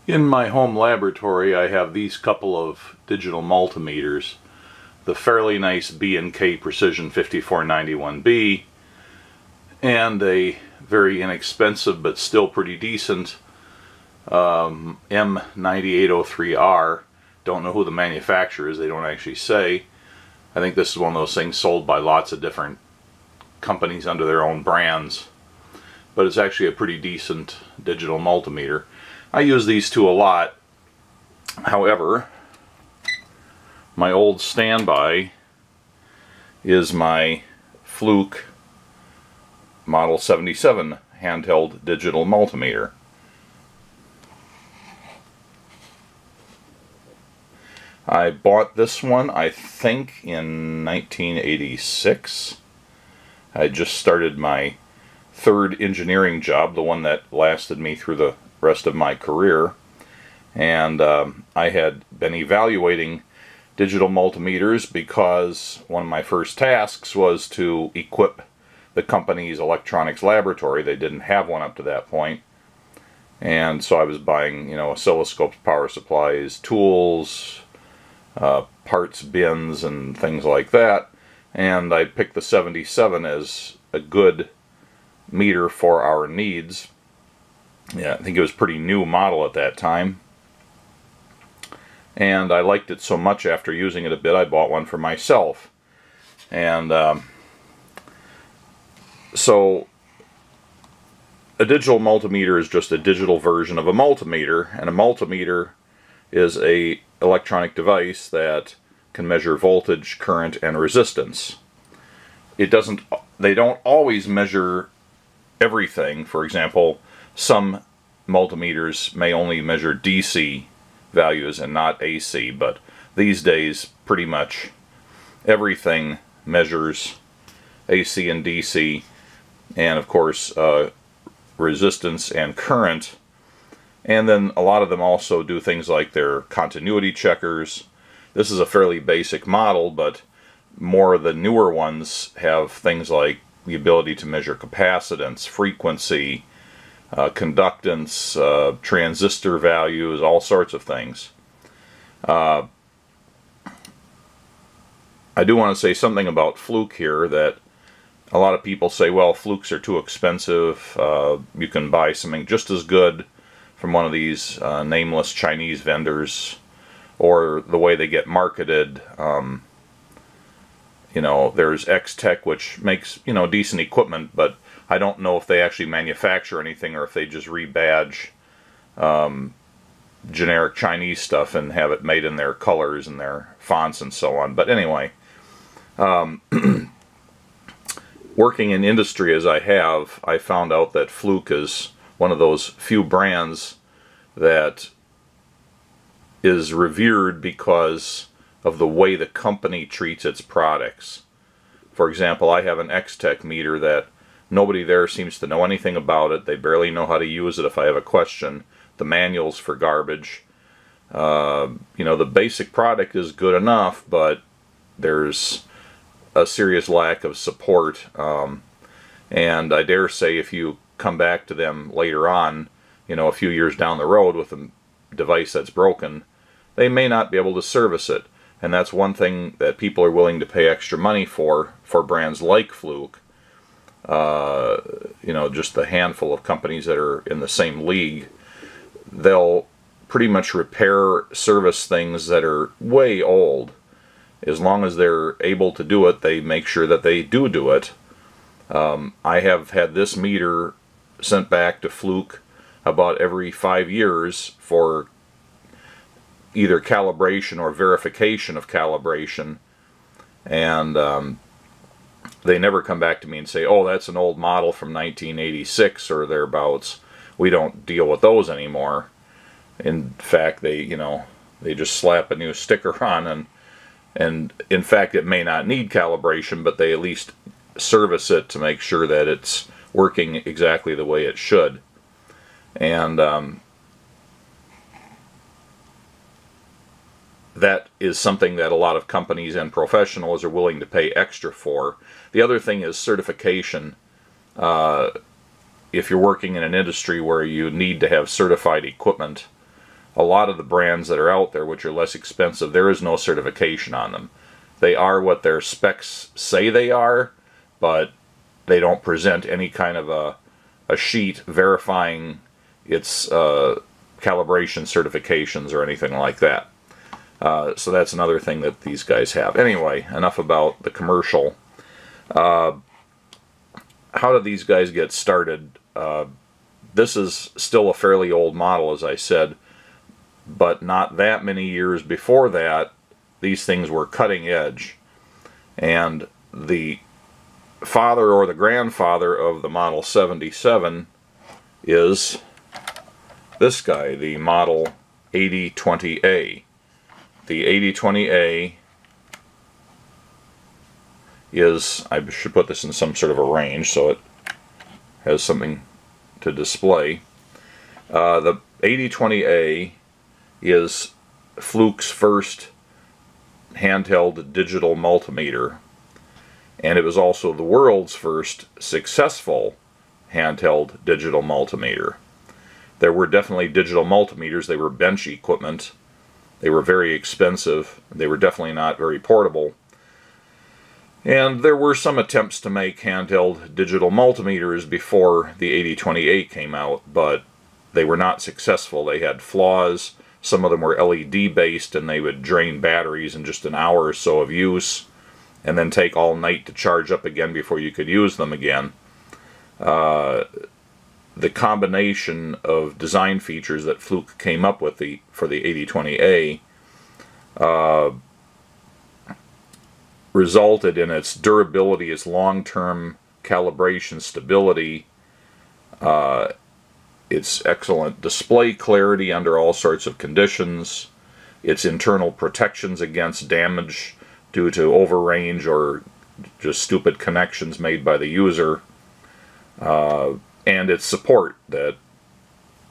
In my home laboratory, I have these couple of digital multimeters, the fairly nice B&K Precision 5491B and a very inexpensive but still pretty decent M9803R. Don't know who the manufacturer is, they don't actually say. I think this is one of those things sold by lots of different companies under their own brands, but it's actually a pretty decent digital multimeter. I use these two a lot. However, my old standby is my Fluke Model 77 Handheld Digital Multimeter. I bought this one, I think, in 1986. I just started my third engineering job, the one that lasted me through the rest of my career, and I had been evaluating digital multimeters because one of my first tasks was to equip the company's electronics laboratory. They didn't have one up to that point, and so I was buying, oscilloscopes, power supplies, tools, parts bins and things like that, and I picked the 77 as a good meter for our needs. Yeah, I think it was a pretty new model at that time, and I liked it so much after using it a bit I bought one for myself. And so a digital multimeter is just a digital version of a multimeter, and a multimeter is a electronic device that can measure voltage, current, and resistance. They don't always measure everything. For example, some multimeters may only measure DC values and not AC, but these days pretty much everything measures AC and DC, and of course resistance and current. And then a lot of them also do things like their continuity checkers. This is a fairly basic model, but more of the newer ones have things like the ability to measure capacitance, frequency, conductance, transistor values, all sorts of things. I do want to say something about Fluke here, that a lot of people say, well, Flukes are too expensive, you can buy something just as good from one of these nameless Chinese vendors, or the way they get marketed. There's X-Tech, which makes decent equipment, but I don't know if they actually manufacture anything or if they just rebadge generic Chinese stuff and have it made in their colors and their fonts and so on. But anyway, working in industry as I have, I found out that Fluke is one of those few brands that is revered because of the way the company treats its products. For example, I have an X-Tech meter that nobody there seems to know anything about it. They barely know how to use it if I have a question. The manual's for garbage. The basic product is good enough, but there's a serious lack of support. And I dare say if you come back to them later on, a few years down the road with a device that's broken, they may not be able to service it. And that's one thing that people are willing to pay extra money for brands like Fluke. Just the handful of companies that are in the same league, they'll pretty much repair, service things that are way old. As long as they're able to do it, they make sure that they do it. I have had this meter sent back to Fluke about every 5 years for either calibration or verification of calibration, and they never come back to me and say, oh, that's an old model from 1986 or thereabouts. We don't deal with those anymore. In fact, they just slap a new sticker on, and in fact it may not need calibration, but they at least service it to make sure that it's working exactly the way it should. And that is something that a lot of companies and professionals are willing to pay extra for. The other thing is certification. If you're working in an industry where you need to have certified equipment, a lot of the brands that are out there, which are less expensive, there is no certification on them. They are what their specs say they are, but they don't present any kind of a sheet verifying its calibration certifications or anything like that. So that's another thing that these guys have. Anyway, enough about the commercial. How did these guys get started? This is still a fairly old model, as I said, but not that many years before that, these things were cutting edge. And the father or the grandfather of the Model 77 is this guy, the Model 8020A. The 8020A is, I should put this in some sort of a range so it has something to display. The 8020A is Fluke's first handheld digital multimeter, and it was also the world's first successful handheld digital multimeter. There were definitely digital multimeters. They were bench equipment. They were very expensive. They were definitely not very portable. And there were some attempts to make handheld digital multimeters before the 8020A came out, but they were not successful. They had flaws. Some of them were LED based, and they would drain batteries in just an hour or so of use, and then take all night to charge up again before you could use them again. The combination of design features that Fluke came up with for the 8020A resulted in its durability, its long-term calibration stability, its excellent display clarity under all sorts of conditions, its internal protections against damage due to overrange or just stupid connections made by the user, and its support that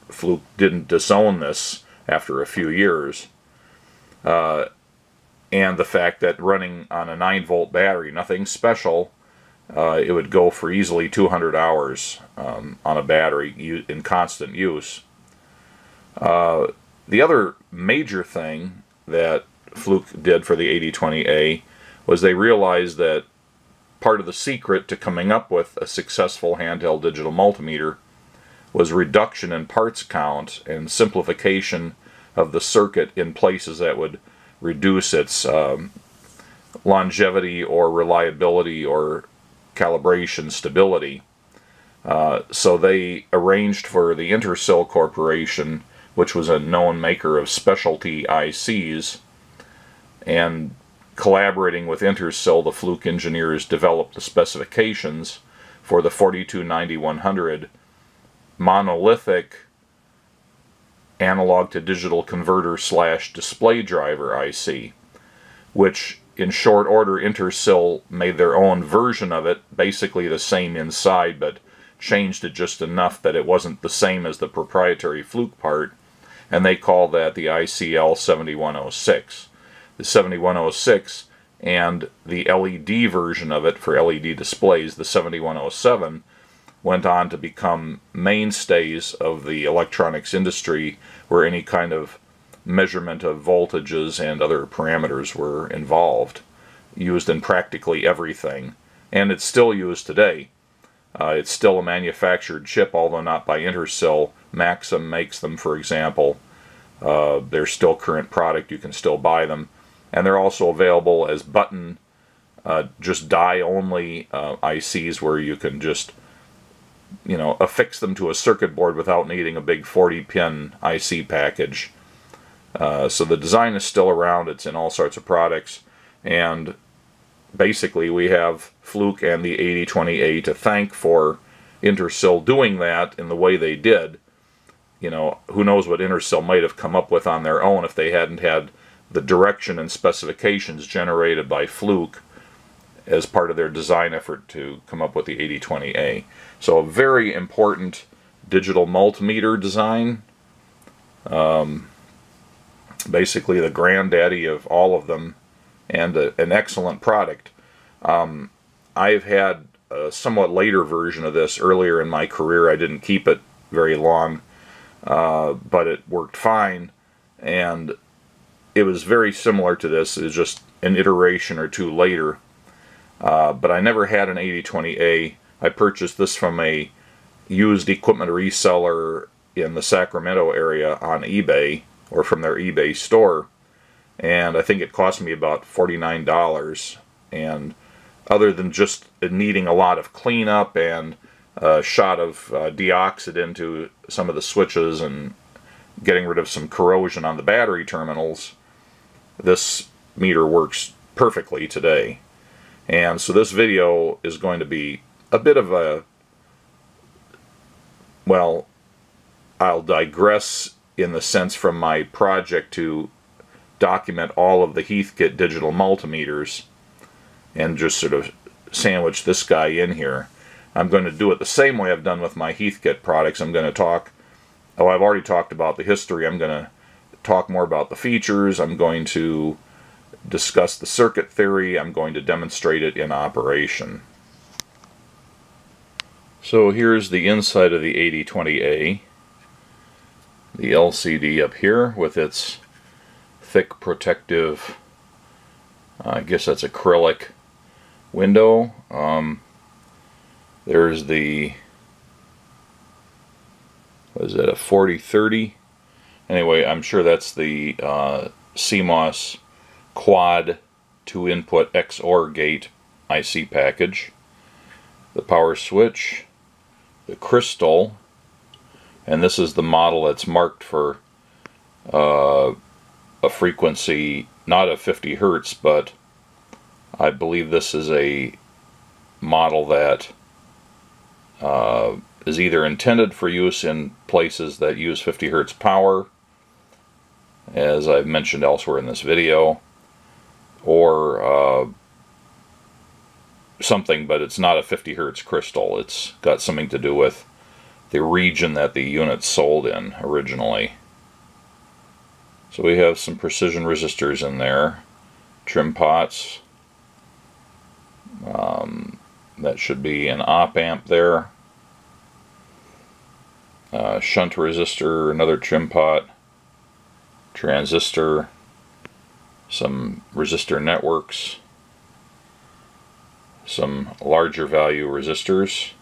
Fluke didn't disown this after a few years, and the fact that running on a 9-volt battery, nothing special, it would go for easily 200 hours on a battery in constant use. The other major thing that Fluke did for the 8020A was they realized that part of the secret to coming up with a successful handheld digital multimeter was reduction in parts count and simplification of the circuit in places that would reduce its longevity or reliability or calibration stability. So they arranged for the Intersil Corporation, which was a known maker of specialty ICs, and collaborating with Intersil, the Fluke engineers developed the specifications for the 4290-100 monolithic analog to digital converter / display driver IC, which in short order Intersil made their own version of it, basically the same inside, but changed it just enough that it wasn't the same as the proprietary Fluke part, and they called that the ICL 7106. The 7106 and the LED version of it for LED displays, the 7107, went on to become mainstays of the electronics industry, where any kind of measurement of voltages and other parameters were involved, used in practically everything, and it's still used today. It's still a manufactured chip, although not by Intersil. Maxim makes them, for example. They're still current product. You can still buy them, and they're also available as button, just die-only ICs, where you can just, affix them to a circuit board without needing a big 40-pin IC package. So the design is still around. It's in all sorts of products, and basically we have Fluke and the 8020A to thank for Intersil doing that in the way they did. Who knows what Intersil might have come up with on their own if they hadn't had the direction and specifications generated by Fluke as part of their design effort to come up with the 8020A. So a very important digital multimeter design. Basically the granddaddy of all of them, and an excellent product. I've had a somewhat later version of this earlier in my career. I didn't keep it very long, but it worked fine. and it was very similar to this. It was just an iteration or two later. But I never had an 8020A. I purchased this from a used equipment reseller in the Sacramento area on eBay, or from their eBay store, and I think it cost me about $49. And other than just needing a lot of cleanup and a shot of deoxid into some of the switches and getting rid of some corrosion on the battery terminals, this meter works perfectly today. And so this video is going to be a bit of a, well, I'll digress in the sense from my project to document all of the Heathkit digital multimeters and just sort of sandwich this guy in here. I'm going to do it the same way I've done with my Heathkit products. I'm going to talk, oh, I've already talked about the history. I'm going to talk more about the features. I'm going to discuss the circuit theory. I'm going to demonstrate it in operation. So here's the inside of the 8020A. The LCD up here with its thick protective, I guess that's acrylic window. There's the, what is it, a 4030? Anyway, I'm sure that's the CMOS quad 2-input XOR gate IC package. The power switch, the crystal, and this is the model that's marked for a frequency not of 50 Hertz, but I believe this is a model that is either intended for use in places that use 50 Hertz power, as I've mentioned elsewhere in this video, or something, but it's not a 50 Hertz crystal. It's got something to do with the region that the unit's sold in originally. So we have some precision resistors in there, trim pots, that should be an op-amp there, shunt resistor, another trim pot, transistor, some resistor networks, some larger value resistors,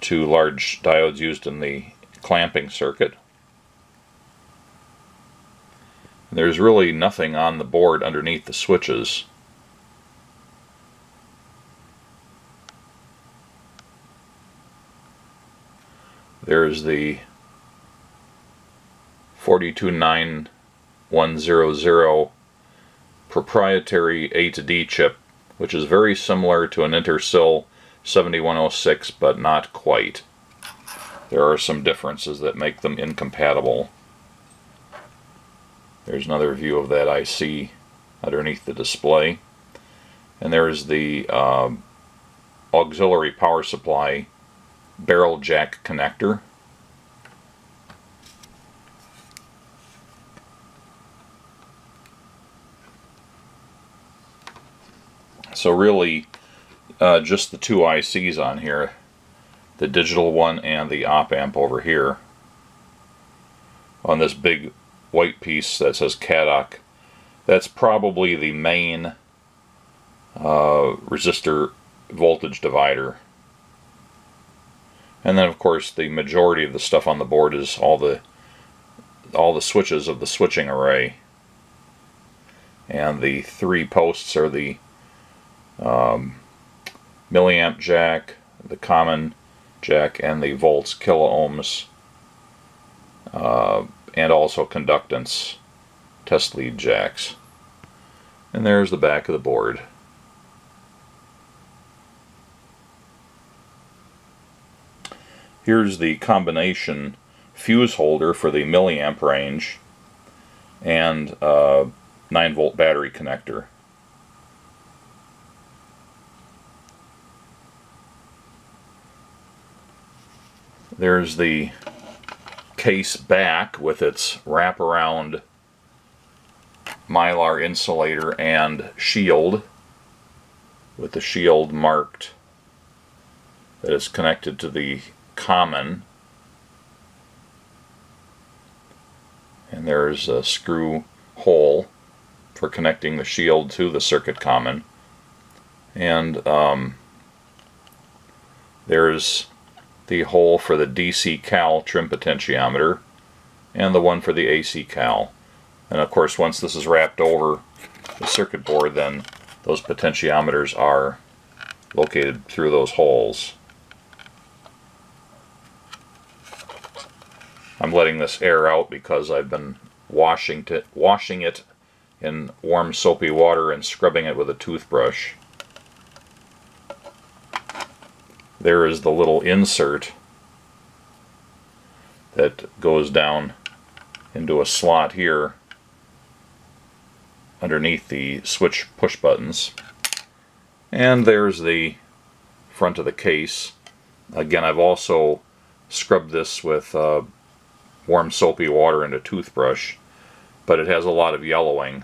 2 large diodes used in the clamping circuit. There's really nothing on the board underneath the switches. There's the 429100 proprietary A to D chip, which is very similar to an Intersil 7106, but not quite. There are some differences that make them incompatible. There's another view of that IC underneath the display. And there's the auxiliary power supply barrel jack connector. So really, just the 2 ICs on here, the digital one and the op-amp over here. On this big white piece that says CADOC, that's probably the main resistor voltage divider. And then of course the majority of the stuff on the board is all the switches of the switching array. And the 3 posts are the milliamp jack, the common jack, and the volts, kiloohms, and also conductance test lead jacks. And there's the back of the board. Here's the combination fuse holder for the milliamp range and 9-volt battery connector. There's the case back with its wraparound mylar insulator and shield, with the shield marked that is connected to the common. And there's a screw hole for connecting the shield to the circuit common. And there's the hole for the DC cal trim potentiometer and the one for the AC cal. And of course, once this is wrapped over the circuit board, then those potentiometers are located through those holes. I'm letting this air out because I've been washing it in warm soapy water and scrubbing it with a toothbrush. There is the little insert that goes down into a slot here underneath the switch push buttons. And there's the front of the case. Again, I've also scrubbed this with warm soapy water and a toothbrush, but it has a lot of yellowing.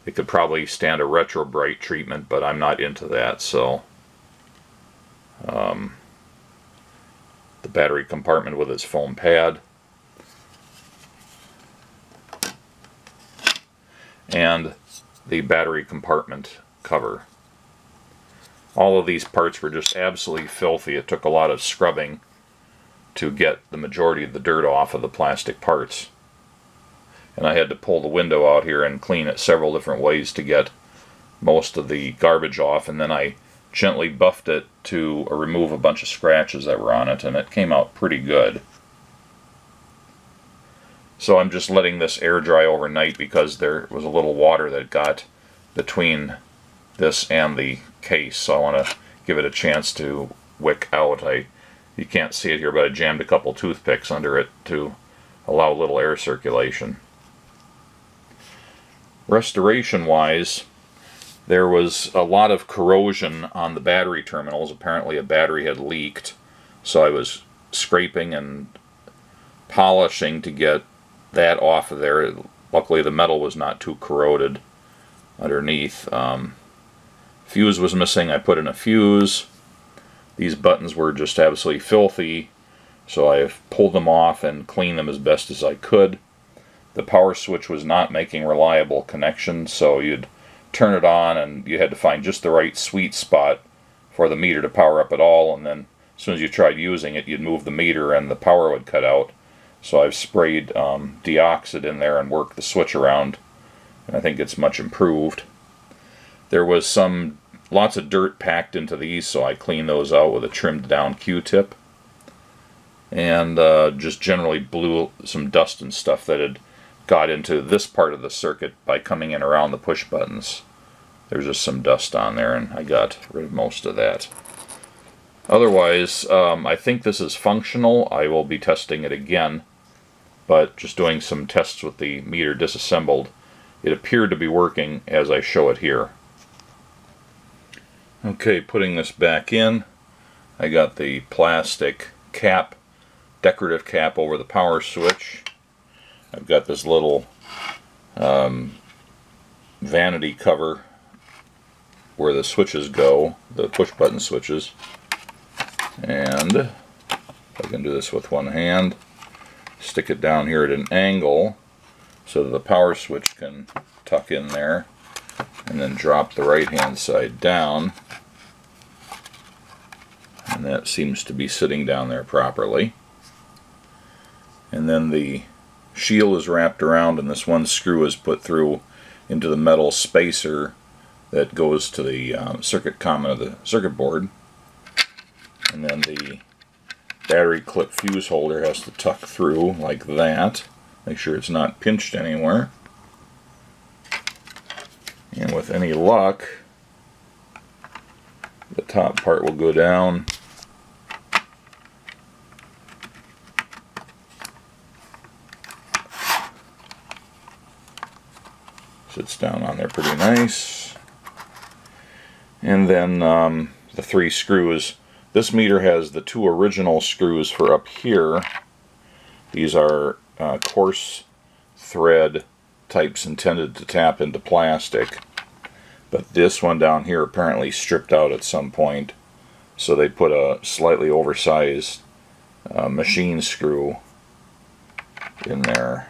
It could probably stand a retro bright treatment, but I'm not into that. So the battery compartment with its foam pad, and the battery compartment cover. All of these parts were just absolutely filthy. It took a lot of scrubbing to get the majority of the dirt off of the plastic parts. And I had to pull the window out here and clean it several different ways to get most of the garbage off, and then I gently buffed it to remove a bunch of scratches that were on it, and it came out pretty good. So I'm just letting this air dry overnight because there was a little water that got between this and the case, so I want to give it a chance to wick out. You can't see it here, but I jammed a couple toothpicks under it to allow a little air circulation. Restoration wise, there was a lot of corrosion on the battery terminals. Apparently a battery had leaked, so I was scraping and polishing to get that off of there. Luckily the metal was not too corroded underneath. Fuse was missing. I put in a fuse. These buttons were just absolutely filthy, so I pulled them off and cleaned them as best as I could. The power switch was not making reliable connections, so you'd turn it on and you had to find just the right sweet spot for the meter to power up at all, and then as soon as you tried using it, you'd move the meter and the power would cut out. So I've sprayed deoxid in there and worked the switch around, and I think it's much improved. There was lots of dirt packed into these, so I cleaned those out with a trimmed down Q-tip, and just generally blew some dust and stuff that had got into this part of the circuit by coming in around the push buttons. There's just some dust on there, and I got rid of most of that. Otherwise, I think this is functional. I will be testing it again, but just doing some tests with the meter disassembled, it appeared to be working as I show it here. Okay, putting this back in, I got the plastic cap, decorative cap over the power switch. I've got this little vanity cover where the switches go, the push button switches. And I can do this with one hand, stick it down here at an angle so that the power switch can tuck in there, and then drop the right hand side down, and that seems to be sitting down there properly. And then the shield is wrapped around, and this one screw is put through into the metal spacer that goes to the circuit common of the circuit board. And then the battery clip fuse holder has to tuck through like that. Make sure it's not pinched anywhere. And with any luck, the top part will go down. Sits down on there pretty nice. And then the three screws. This meter has the two original screws for up here. These are coarse thread types intended to tap into plastic. But this one down here apparently stripped out at some point, so they put a slightly oversized machine screw in there.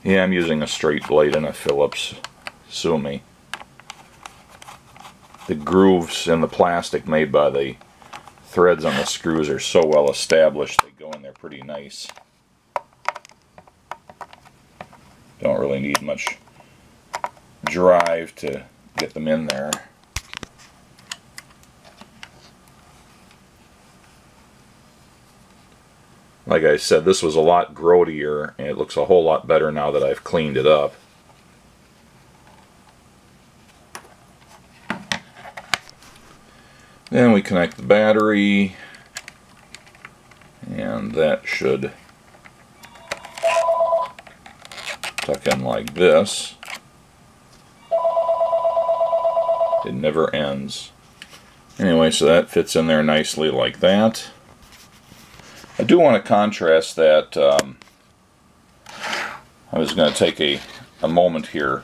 Yeah, I'm using a straight blade and a Phillips. Sue me. The grooves in the plastic made by the threads on the screws are so well established, they go in there pretty nice. Don't really need much drive to get them in there. Like I said, this was a lot grodier, and it looks a whole lot better now that I've cleaned it up. Then we connect the battery, and that should tuck in like this. It never ends. Anyway, so that fits in there nicely like that. I do want to contrast that. I was going to take a moment here.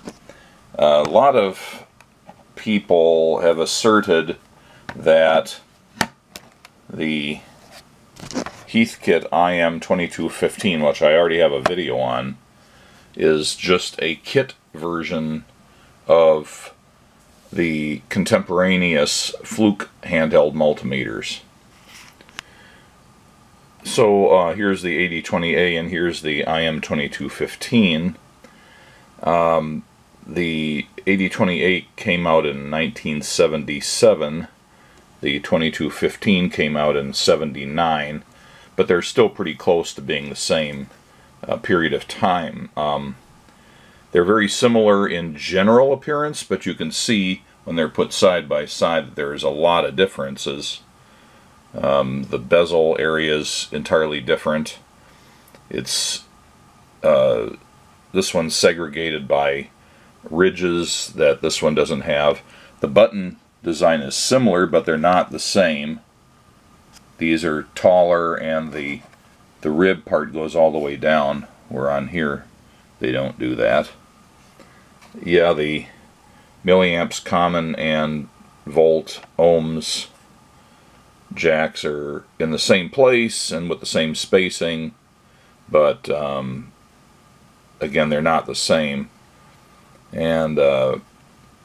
A lot of people have asserted that the Heathkit IM-2215, which I already have a video on, is just a kit version of the contemporaneous Fluke handheld multimeters. So here's the 8020A and here's the IM-2215. The 8020A came out in 1977. The 2215 came out in 79, but they're still pretty close to being the same period of time. They're very similar in general appearance, but you can see when they're put side by side that there's a lot of differences. The bezel area is entirely different. It's this one's segregated by ridges that this one doesn't have. The button design is similar, but they're not the same. These are taller, and the rib part goes all the way down, where on here they don't do that. Yeah, the milliamps common and volt ohms jacks are in the same place and with the same spacing, but again, they're not the same. And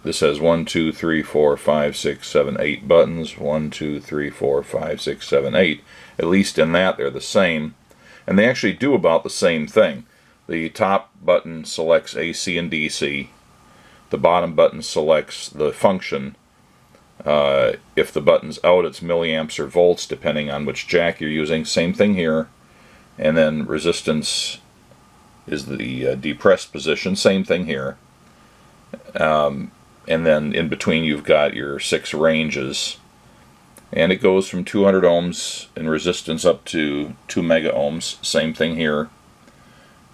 this has 1, 2, 3, 4, 5, 6, 7, 8 buttons. 1, 2, 3, 4, 5, 6, 7, 8. At least in that they're the same. And they actually do about the same thing. The top button selects AC and DC. The bottom button selects the function. If the button's out, it's milliamps or volts, depending on which jack you're using. Same thing here. And then resistance is the depressed position. Same thing here. And then in between you've got your 6 ranges. And it goes from 200 ohms in resistance up to 2 mega ohms. Same thing here.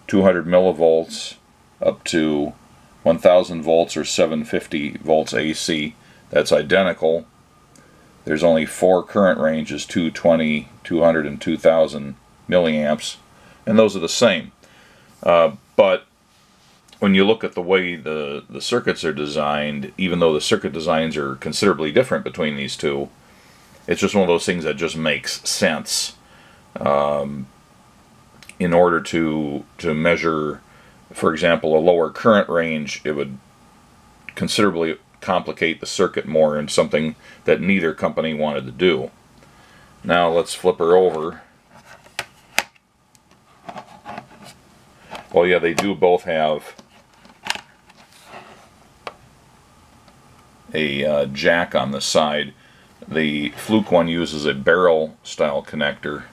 200 millivolts up to 1000 volts or 750 volts AC. That's identical. There's only 4 current ranges, 220, 200, and 2000 milliamps, and those are the same. But when you look at the way the circuits are designed, even though the circuit designs are considerably different between these two, it's just one of those things that just makes sense. In order to measure, for example, a lower current range, it would considerably complicate the circuit more, in something that neither company wanted to do. Now let's flip her over. Well, yeah, they do both have a jack on the side. The Fluke one uses a barrel style connector.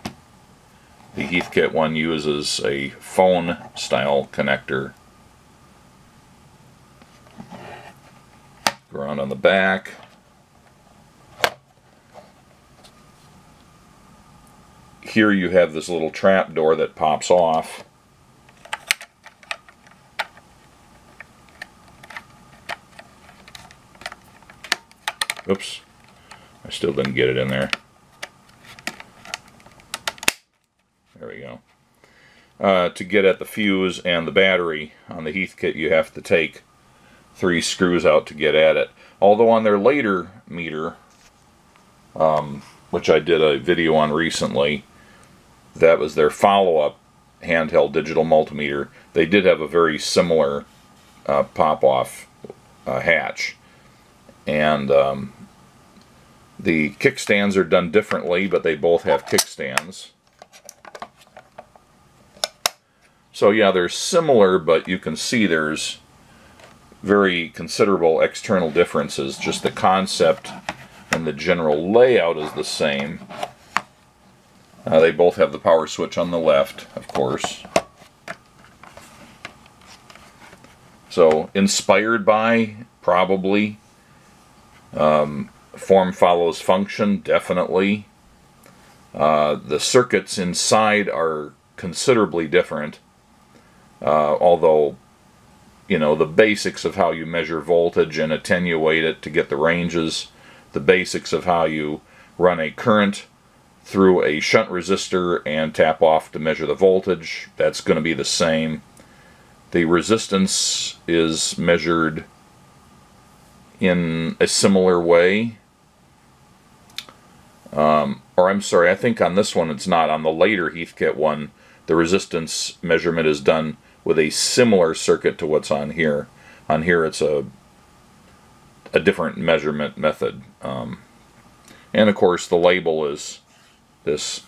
The Heathkit one uses a phone style connector. Go around on the back. Here you have this little trap door that pops off. Oops, I still didn't get it in there. There we go. To get at the fuse and the battery on the Heathkit, you have to take 3 screws out to get at it. Although on their later meter, which I did a video on recently, that was their follow-up Handheld Digital Multimeter, they did have a very similar pop-off hatch. And the kickstands are done differently, but they both have kickstands. So yeah, they're similar, but you can see there's very considerable external differences. Just the concept and the general layout is the same. They both have the power switch on the left, of course. So, inspired by, probably. Form follows function, definitely. The circuits inside are considerably different. Although, you know, the basics of how you measure voltage and attenuate it to get the ranges, the basics of how you run a current through a shunt resistor and tap off to measure the voltage, that's going to be the same. The resistance is measured in a similar way. Or I'm sorry, I think on this one it's not. On the later Heathkit one, the resistance measurement is done with a similar circuit to what's on here. On here it's a different measurement method. And of course the label is this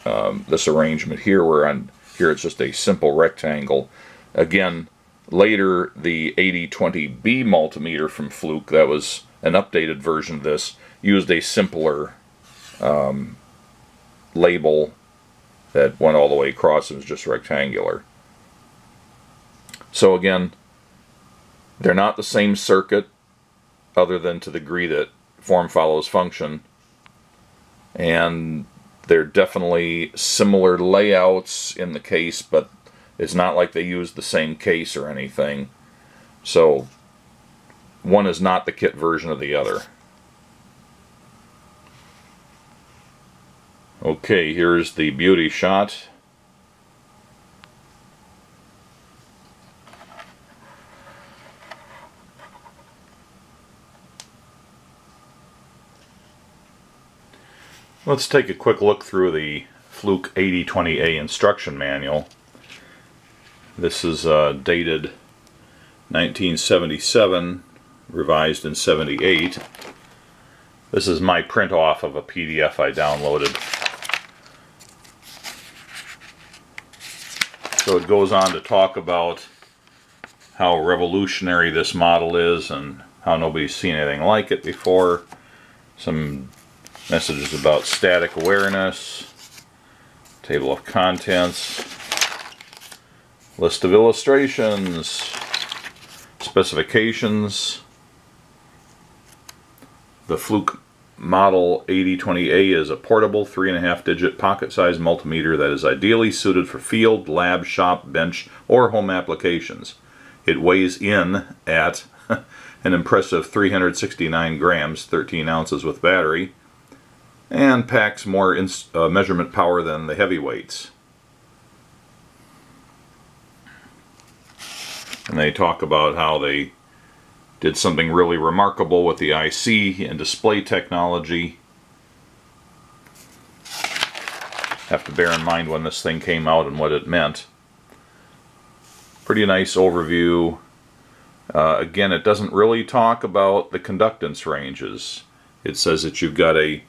arrangement here, where on here it's just a simple rectangle. Again, later the 8020B multimeter from Fluke, that was an updated version of this, used a simpler label that went all the way across and was just rectangular. So again, they're not the same circuit, other than to the degree that form follows function. And they're definitely similar layouts in the case, but it's not like they use the same case or anything. So one is not the kit version of the other. Okay, here's the beauty shot. Let's take a quick look through the Fluke 8020A instruction manual. This is dated 1977, revised in 78. This is my print off of a PDF I downloaded. So it goes on to talk about how revolutionary this model is and how nobody's seen anything like it before. Some messages about static awareness, table of contents, list of illustrations, specifications. The Fluke Model 8020A is a portable 3.5 digit pocket-sized multimeter that is ideally suited for field, lab, shop, bench, or home applications. It weighs in at an impressive 369 grams, 13 ounces with battery, and packs more measurement power than the heavyweights. And they talk about how they did something really remarkable with the IC and display technology. Have to bear in mind when this thing came out and what it meant. Pretty nice overview. Again, it doesn't really talk about the conductance ranges. It says that you've got a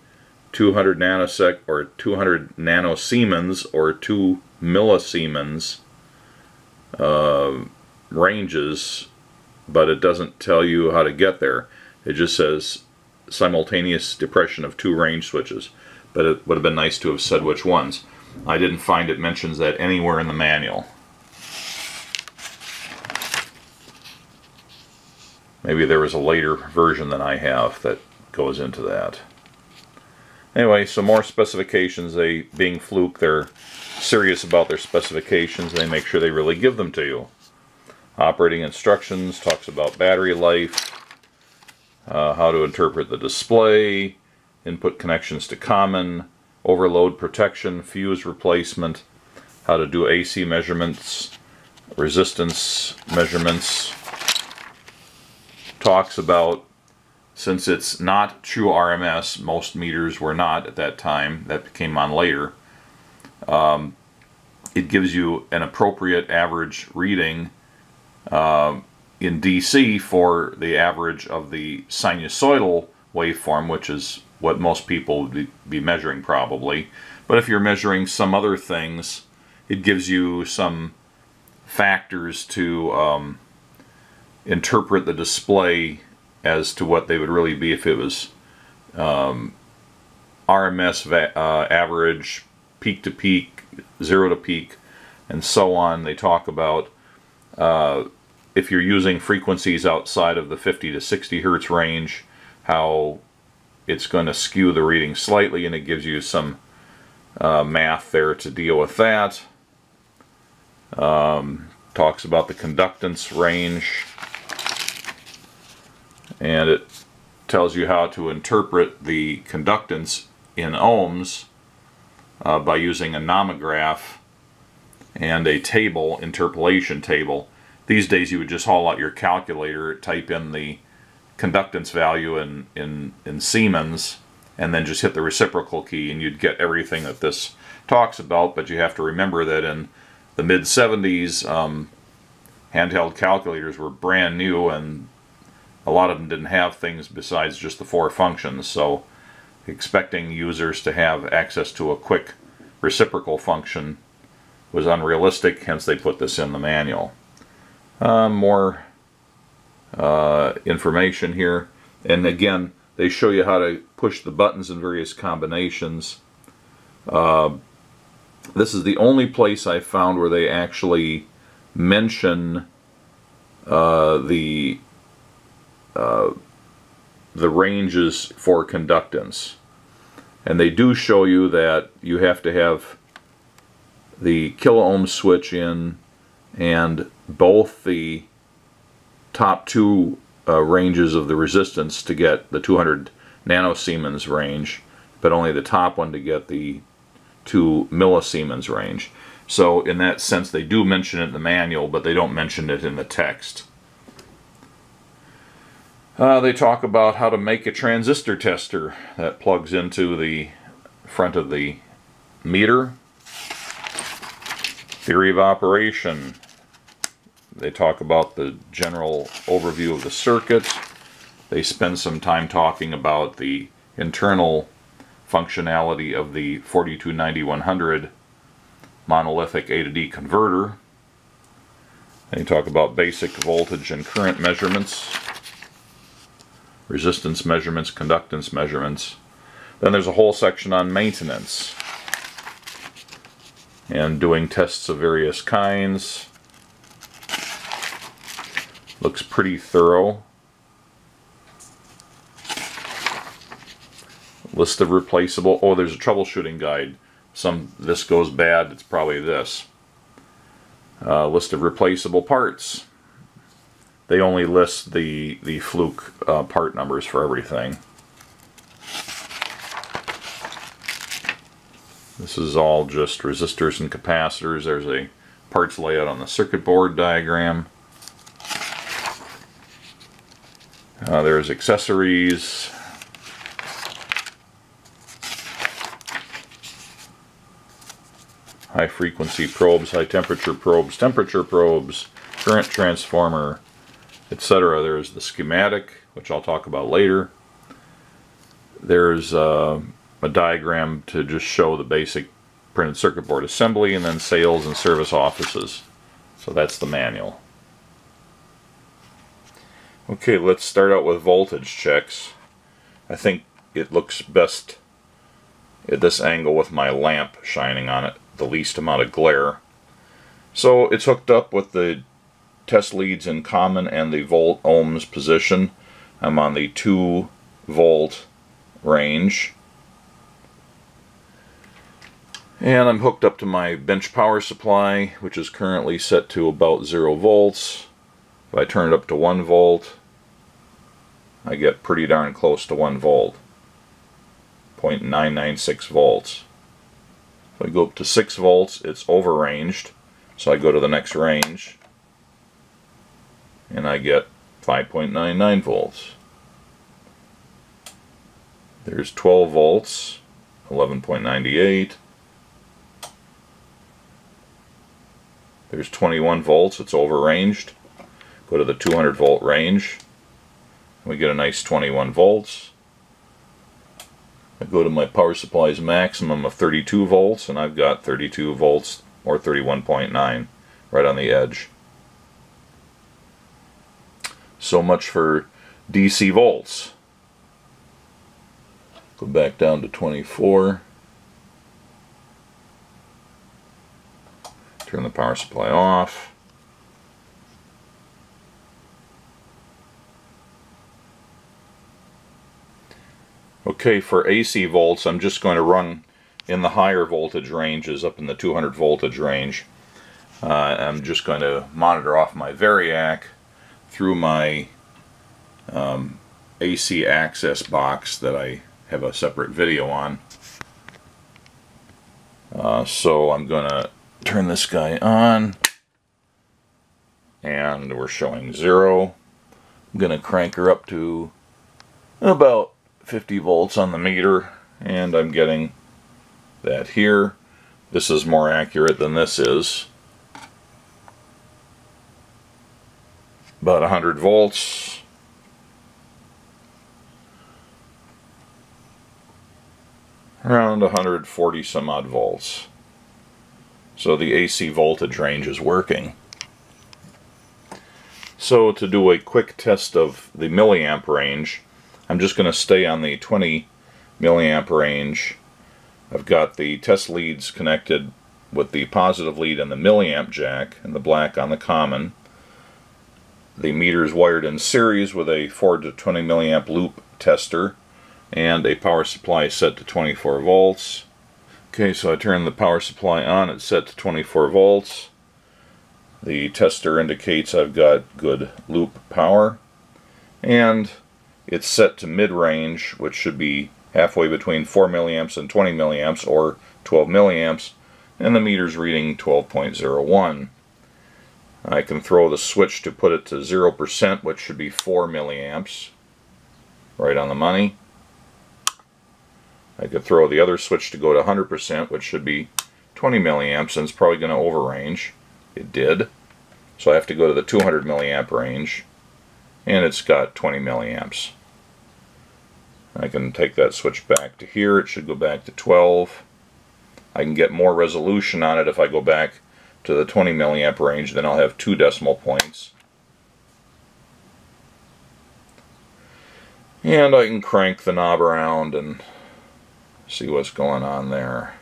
200 nanosec or 200 nanosiemens or 2 millisiemens ranges, but it doesn't tell you how to get there. It just says simultaneous depression of 2 range switches, but it would have been nice to have said which ones. I didn't find it mentions that anywhere in the manual. Maybe there was a later version than I have that goes into that. Anyway, some more specifications. They, being Fluke, they're serious about their specifications. They make sure they really give them to you. Operating instructions, talks about battery life, how to interpret the display, input connections to common, overload protection, fuse replacement, how to do AC measurements, resistance measurements. Talks about, since it's not true RMS, most meters were not at that time, that came on later, it gives you an appropriate average reading in DC for the average of the sinusoidal waveform, which is what most people would be measuring probably. But if you're measuring some other things, it gives you some factors to interpret the display as to what they would really be if it was RMS average, peak to peak, zero to peak, and so on. They talk about if you're using frequencies outside of the 50 to 60 hertz range, how it's going to skew the reading slightly, and it gives you some math there to deal with that. Talks about the conductance range, and it tells you how to interpret the conductance in ohms by using a nomograph and a table, interpolation table. These days you would just haul out your calculator, type in the conductance value in Siemens, and then just hit the reciprocal key, and you'd get everything that this talks about. But you have to remember that in the mid-70s, handheld calculators were brand new, and a lot of them didn't have things besides just the 4 functions, so expecting users to have access to a quick reciprocal function was unrealistic, hence they put this in the manual. More information here, and again they show you how to push the buttons in various combinations. This is the only place I found where they actually mention the ranges for conductance, and they do show you that you have to have the kilo ohm switch in and both the top 2 ranges of the resistance to get the 200 nanosiemens range, but only the top one to get the 2 millisiemens range. So in that sense they do mention it in the manual, but they don't mention it in the text. They talk about how to make a transistor tester that plugs into the front of the meter. Theory of operation. They talk about the general overview of the circuit. They spend some time talking about the internal functionality of the 4290-100 monolithic A to D converter. They talk about basic voltage and current measurements, resistance measurements, conductance measurements. Then there's a whole section on maintenance and doing tests of various kinds. Looks pretty thorough. List of replaceable. Oh, there's a troubleshooting guide. This goes bad, it's probably this. List of replaceable parts. They only list the Fluke part numbers for everything. This is all just resistors and capacitors. There's a parts layout on the circuit board diagram. There's accessories. High frequency probes, high temperature probes, current transformer, etc. There's the schematic, which I'll talk about later. There's a diagram to just show the basic printed circuit board assembly, and then sales and service offices. So that's the manual. Okay, let's start out with voltage checks. I think it looks best at this angle with my lamp shining on it, the least amount of glare. So it's hooked up with the test leads in common and the volt ohms position. I'm on the 2 volt range. And I'm hooked up to my bench power supply, which is currently set to about 0 volts. If I turn it up to 1 volt, I get pretty darn close to 1 volt. 0.996 volts. If I go up to 6 volts, it's overranged. So I go to the next range, and I get 5.99 volts. There's 12 volts, 11.98. There's 21 volts, it's overranged. Go to the 200 volt range. We get a nice 21 volts. I go to my power supply's maximum of 32 volts, and I've got 32 volts or 31.9 right on the edge. So much for DC volts. Go back down to 24. Turn the power supply off. Okay, for AC volts, I'm just going to run in the higher voltage ranges, up in the 200 voltage range. I'm just going to monitor off my Variac through my AC access box that I have a separate video on. So I'm going to turn this guy on, and we're showing 0. I'm going to crank her up to about 50 volts on the meter, and I'm getting that here. This is more accurate than this is. About 100 volts. Around 140 some odd volts. So the AC voltage range is working. So to do a quick test of the milliamp range, I'm just going to stay on the 20 milliamp range. I've got the test leads connected with the positive lead and the milliamp jack, and the black on the common. The meter is wired in series with a 4 to 20 milliamp loop tester, and a power supply set to 24 volts. Okay, so I turn the power supply on, it's set to 24 volts. The tester indicates I've got good loop power, and it's set to mid-range, which should be halfway between 4 milliamps and 20 milliamps, or 12 milliamps, and the meter's reading 12.01. I can throw the switch to put it to 0%, which should be 4 milliamps, right on the money. I could throw the other switch to go to 100%, which should be 20 milliamps, and it's probably going to overrange. It did. So I have to go to the 200 milliamp range, and it's got 20 milliamps. I can take that switch back to here. It should go back to 12. I can get more resolution on it if I go back to the 20 milliamp range. Then I'll have 2 decimal points. And I can crank the knob around and see what's going on there.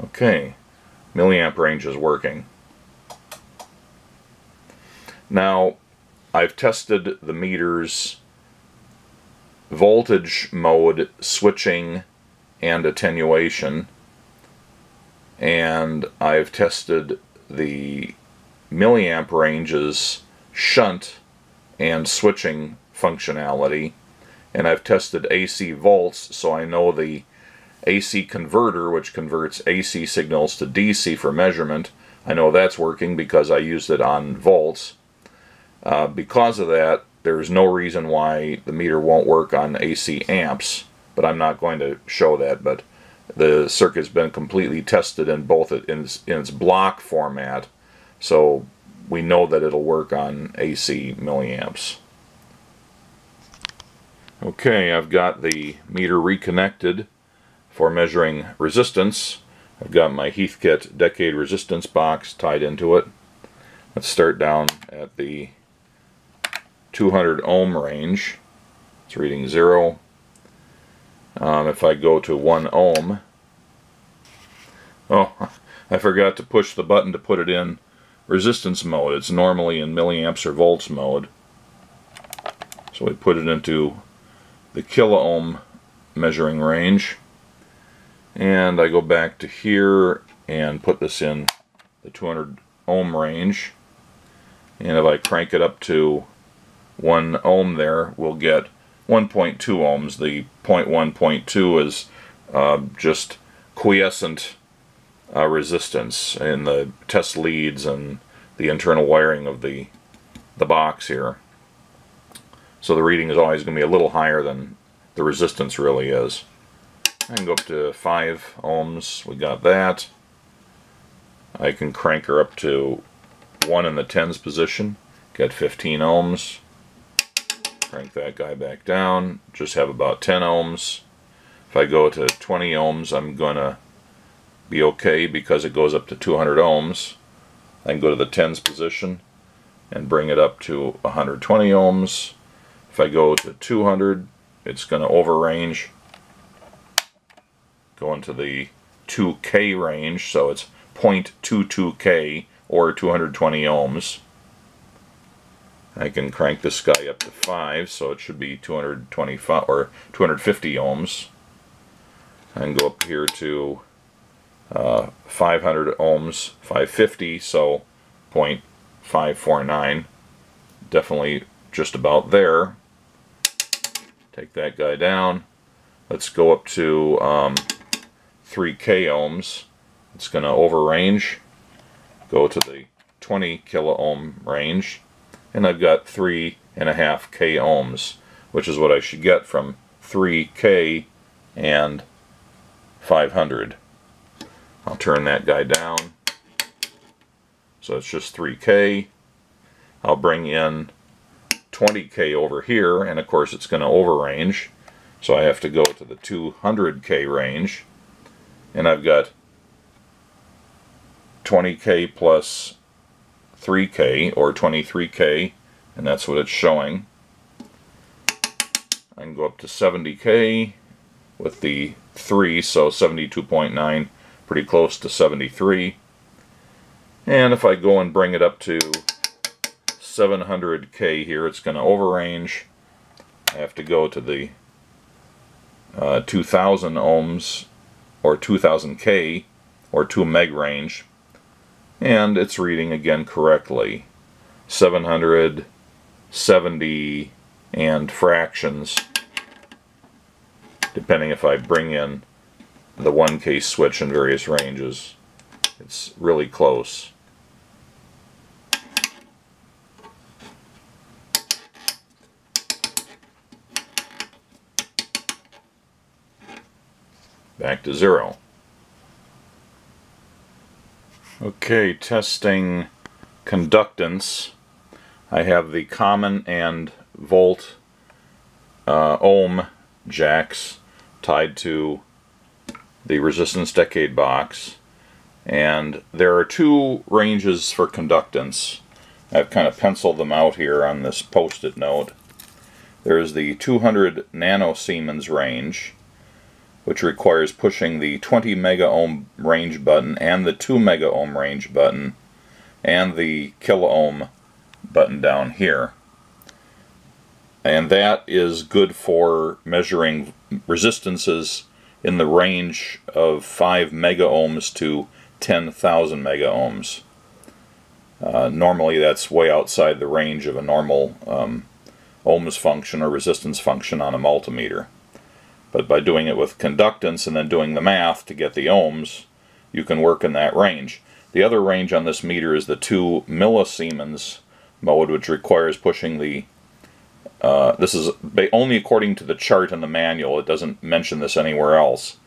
Okay, milliamp range is working. Now, I've tested the meter's voltage mode, switching, and attenuation, and I've tested the milliamp range's shunt and switching functionality, and I've tested AC volts, so I know the AC converter, which converts AC signals to DC for measurement, I know that's working because I used it on volts. Because of that, there's no reason why the meter won't work on AC amps, but I'm not going to show that. But the circuit's been completely tested in both in its block format, so we know that it'll work on AC milliamps. Okay, I've got the meter reconnected for measuring resistance. I've got my Heathkit Decade resistance box tied into it. Let's start down at the 200 ohm range. It's reading 0. If I go to 1 ohm, oh, I forgot to push the button to put it in resistance mode. It's normally in milliamps or volts mode. So we put it into the kilo ohm measuring range, and I go back to here and put this in the 200 ohm range, and if I crank it up to 1 ohm there, we'll get 1.2 ohms. The 0.1.2 is just quiescent resistance in the test leads and the internal wiring of the box here. So the reading is always going to be a little higher than the resistance really is. I can go up to 5 ohms. We got that. I can crank her up to 1 in the tens position. Got 15 ohms. Crank that guy back down. Just have about 10 ohms. If I go to 20 ohms, I'm going to be okay because it goes up to 200 ohms. I can go to the tens position and bring it up to 120 ohms. If I go to 200, it's going to overrange, go into the 2K range, so it's 0.22K or 220 ohms. I can crank this guy up to 5, so it should be 225 or 250 ohms. I can go up here to 500 ohms, 550, so 0.549. Definitely just about there. Take that guy down. Let's go up to 3K ohms. It's going to overrange. Go to the 20 kilo ohm range, and I've got 3.5K ohms, which is what I should get from 3K and 500. I'll turn that guy down. So it's just 3K. I'll bring in 20K over here, and of course it's going to overrange. So I have to go to the 200K range, and I've got 20K plus 3K, or 23K, and that's what it's showing. I can go up to 70K with the 3, so 72.9, pretty close to 73. And if I go and bring it up to 700K here, it's going to overrange. I have to go to the 2000 ohms or 2000K or 2 meg range, and it's reading again correctly 770 and fractions, depending if I bring in the 1K switch in various ranges. It's really close. Back to 0. Okay, testing conductance. I have the common and volt ohm jacks tied to the resistance decade box, and there are 2 ranges for conductance. I've kind of penciled them out here on this post-it note. There's the 200 nanosiemens range, which requires pushing the 20 mega ohm range button and the 2 mega ohm range button and the kilo ohm button down here. And that is good for measuring resistances in the range of 5 mega ohms to 10,000 mega ohms. Normally that's way outside the range of a normal ohms function or resistance function on a multimeter. But by doing it with conductance and then doing the math to get the ohms, you can work in that range. The other range on this meter is the 2 millisiemens mode, which requires pushing the this is only according to the chart in the manual. It doesn't mention this anywhere else.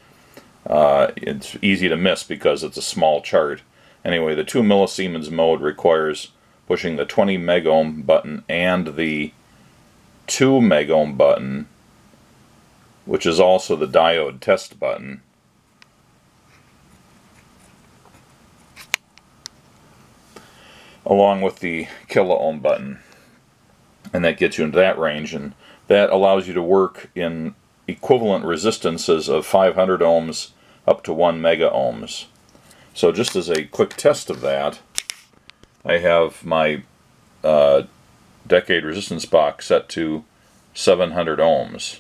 It's easy to miss because it's a small chart. Anyway, the 2 millisiemens mode requires pushing the 20 megohm button and the 2 megohm button, which is also the diode test button. Along with the kilo ohm button. And that gets you into that range, and that allows you to work in equivalent resistances of 500 ohms up to 1 mega ohms. So just as a quick test of that, I have my decade resistance box set to 700 ohms,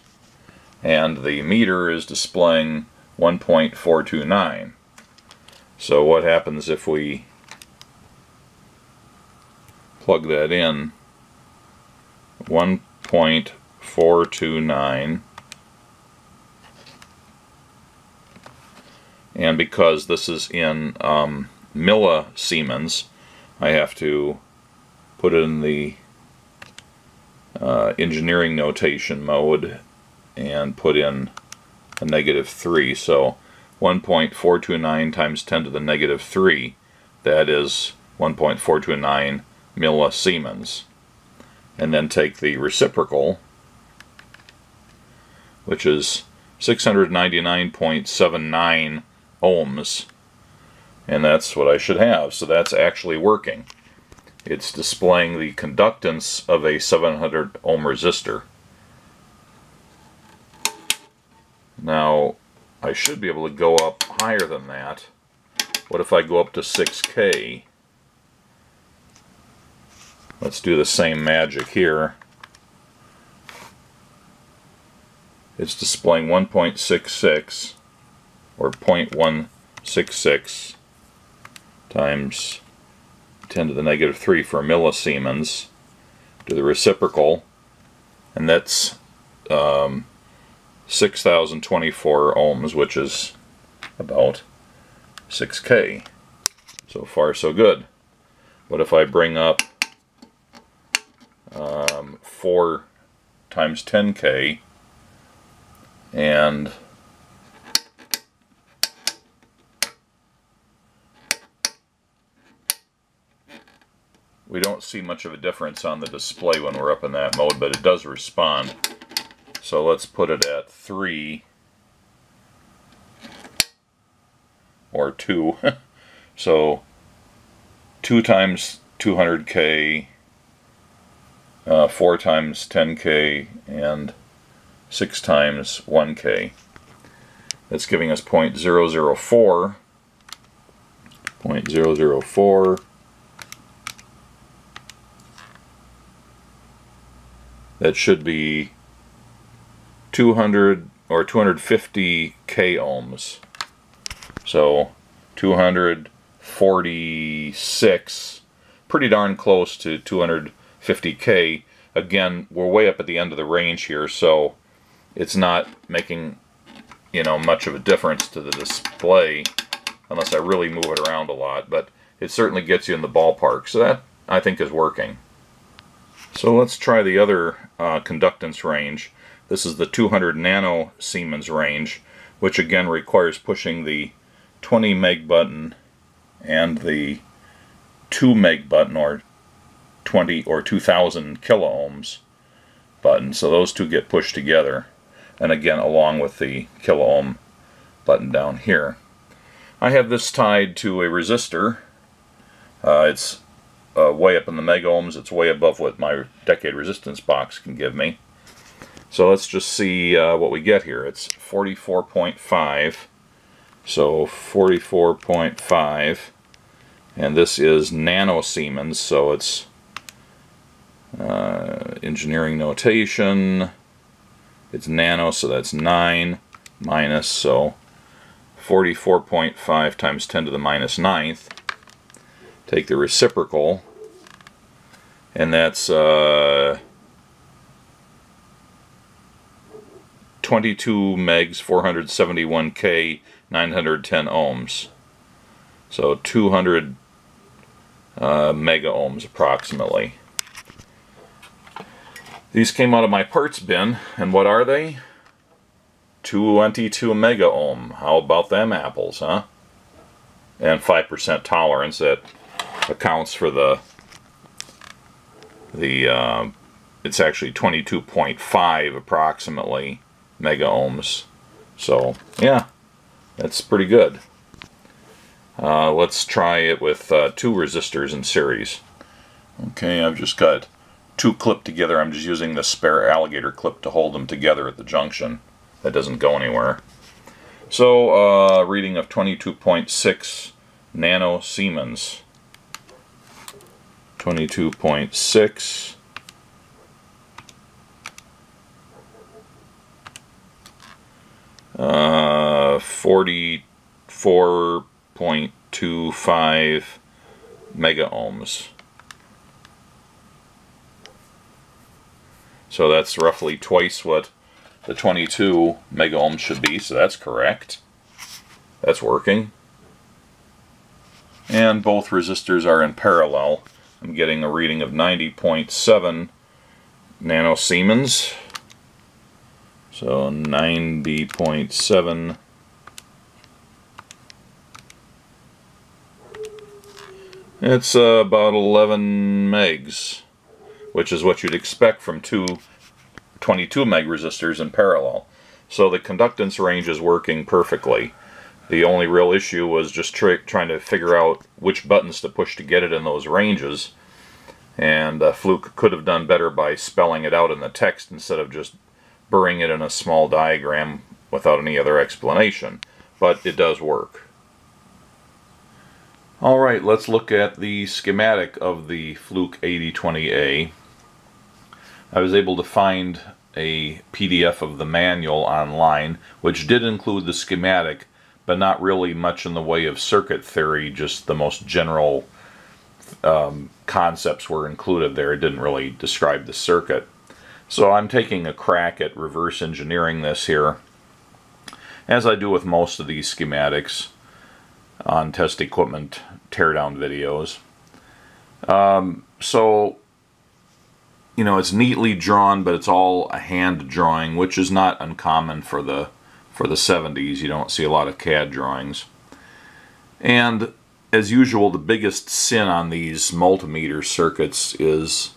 and the meter is displaying 1.429. So what happens if we plug that in? 1.429, and because this is in millisiemens, I have to put it in the engineering notation mode and put in a -3. So 1.429 times 10 to the -3, that is 1.429 millisiemens. And then take the reciprocal, which is 699.79 ohms, and that's what I should have. So that's actually working. It's displaying the conductance of a 700 ohm resistor. Now I should be able to go up higher than that. What if I go up to 6K? Let's do the same magic here. It's displaying 1.66 or 0.166 times 10 to the -3 for millisiemens. Do the reciprocal, and that's 6,024 ohms, which is about 6K. So far, so good. What if I bring up 4 times 10K, and we don't see much of a difference on the display when we're up in that mode, but it does respond. So let's put it at 3 or 2. So 2 times 200K, 4 times 10K, and 6 times 1K. That's giving us 0.004. 0.004. That should be 200 or 250 K ohms. So 246, pretty darn close to 250 K. Again, we're way up at the end of the range here, so it's not making, much of a difference to the display unless I really move it around a lot, but it certainly gets you in the ballpark. So that, I think, is working. So let's try the other conductance range. This is the 200 nanosiemens range, which again requires pushing the 20 meg button and the 2 meg button, or 20 or 2000 kilo ohms button. So those two get pushed together, and again along with the kilo ohm button down here. I have this tied to a resistor. It's way up in the mega ohms. It's way above what my decade resistance box can give me. So let's just see what we get here. It's 44.5. So 44.5, and this is nanosiemens, so it's engineering notation. It's nano, so that's 9 minus, so 44.5 times 10 to the -9th. Take the reciprocal, and that's 22 megs, 471 K, 910 ohms. So 200 mega ohms approximately. These came out of my parts bin, and what are they? 22 mega ohm. How about them apples, huh? And 5% tolerance. That accounts for the it's actually 22.5 approximately mega ohms. So yeah, that's pretty good. Let's try it with 2 resistors in series. Okay, I've just got 2 clipped together. I'm just using the spare alligator clip to hold them together at the junction. That doesn't go anywhere. So reading of 22.6 nanosiemens. 22.6 44.25 mega ohms. So that's roughly twice what the 22 mega ohms should be, so that's correct. That's working. And both resistors are in parallel. I'm getting a reading of 90.7 nanosiemens. So 9B.7. It's about 11 megs, which is what you'd expect from two 22 meg resistors in parallel. So the conductance range is working perfectly. The only real issue was just trying to figure out which buttons to push to get it in those ranges. And Fluke could have done better by spelling it out in the text instead of just burying it in a small diagram without any other explanation. But it does work. Alright, let's look at the schematic of the Fluke 8020A. I was able to find a PDF of the manual online, which did include the schematic, but not really much in the way of circuit theory, just the most general concepts were included there. It didn't really describe the circuit. So I'm taking a crack at reverse engineering this here, as I do with most of these schematics on test equipment teardown videos. So, you know, it's neatly drawn, but it's all a hand drawing, which is not uncommon for the 70s. You don't see a lot of CAD drawings. And as usual, the biggest sin on these multimeter circuits is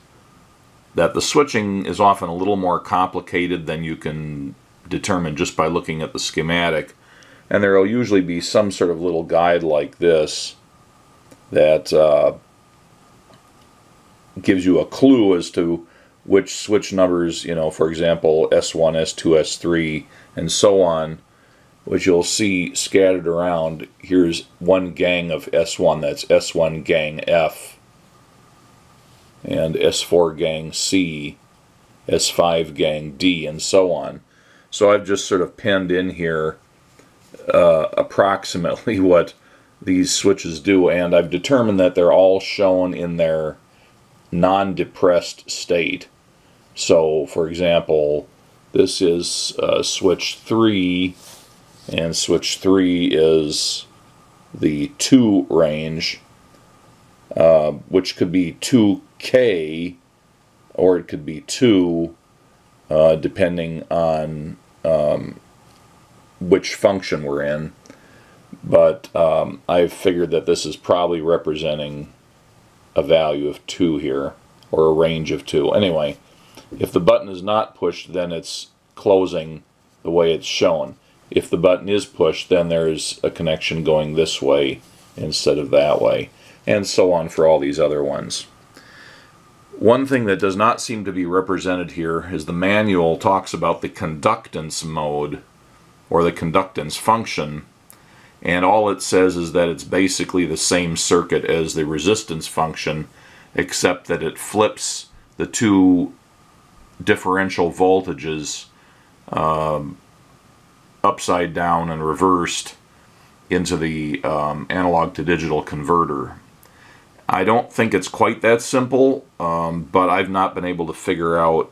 that the switching is often a little more complicated than you can determine just by looking at the schematic. And there will usually be some sort of little guide like this that gives you a clue as to which switch numbers, you know, for example, S1, S2, S3, and so on, which you'll see scattered around. Here's one gang of S1, that's S1 gang F, and S4 gang C, S5 gang D, and so on. So I've just sort of pinned in here approximately what these switches do, and I've determined that they're all shown in their non-depressed state. So, for example, this is switch 3, and switch 3 is the 2 range, which could be 2K, or it could be 2, depending on which function we're in. But I've figured that this is probably representing a value of 2 here, or a range of 2. Anyway, if the button is not pushed, then it's closing the way it's shown. If the button is pushed, then there's a connection going this way instead of that way, and so on for all these other ones. One thing that does not seem to be represented here is the manual talks about the conductance mode, or the conductance function, and all it says is that it's basically the same circuit as the resistance function, except that it flips the two differential voltages upside down and reversed into the analog to digital converter. I don't think it's quite that simple, but I've not been able to figure out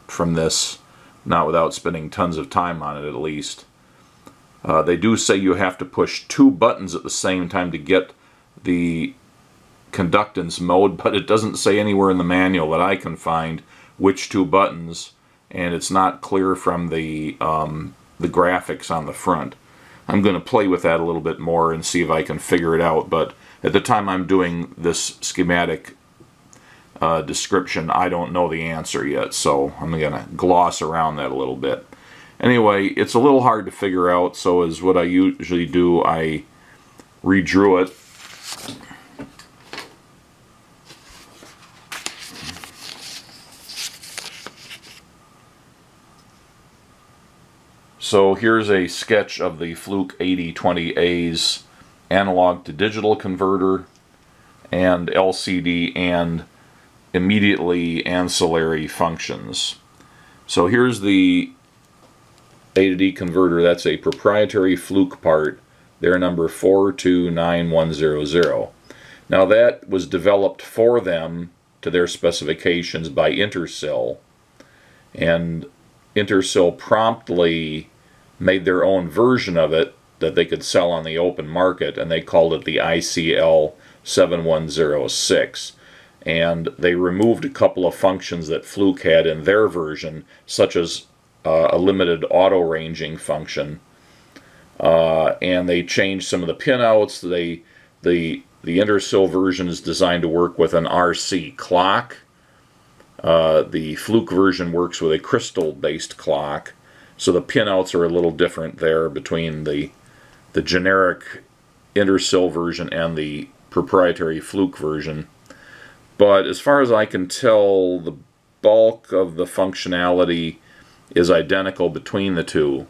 from this, not without spending tons of time on it at least. They do say you have to push 2 buttons at the same time to get the conductance mode, but it doesn't say anywhere in the manual that I can find which 2 buttons, and it's not clear from the graphics on the front. I'm going to play with that a little bit more and see if I can figure it out, but at the time I'm doing this schematic description, I don't know the answer yet, so I'm going to gloss around that a little bit. Anyway, it's a little hard to figure out, so as what I usually do, I redrew it. So here's a sketch of the Fluke 8020A's analog to digital converter and LCD and immediately ancillary functions. So here's the A to D converter. That's a proprietary Fluke part. They're number 429100. Now that was developed for them to their specifications by Intersil, and Intersil promptly made their own version of it that they could sell on the open market, and they called it the ICL 7106. And they removed a couple of functions that Fluke had in their version, such as a limited auto ranging function, and they changed some of the pinouts. The Intersil version is designed to work with an RC clock. The Fluke version works with a crystal-based clock, so the pinouts are a little different there between the generic Intersil version and the proprietary Fluke version. But as far as I can tell, the bulk of the functionality is identical between the two.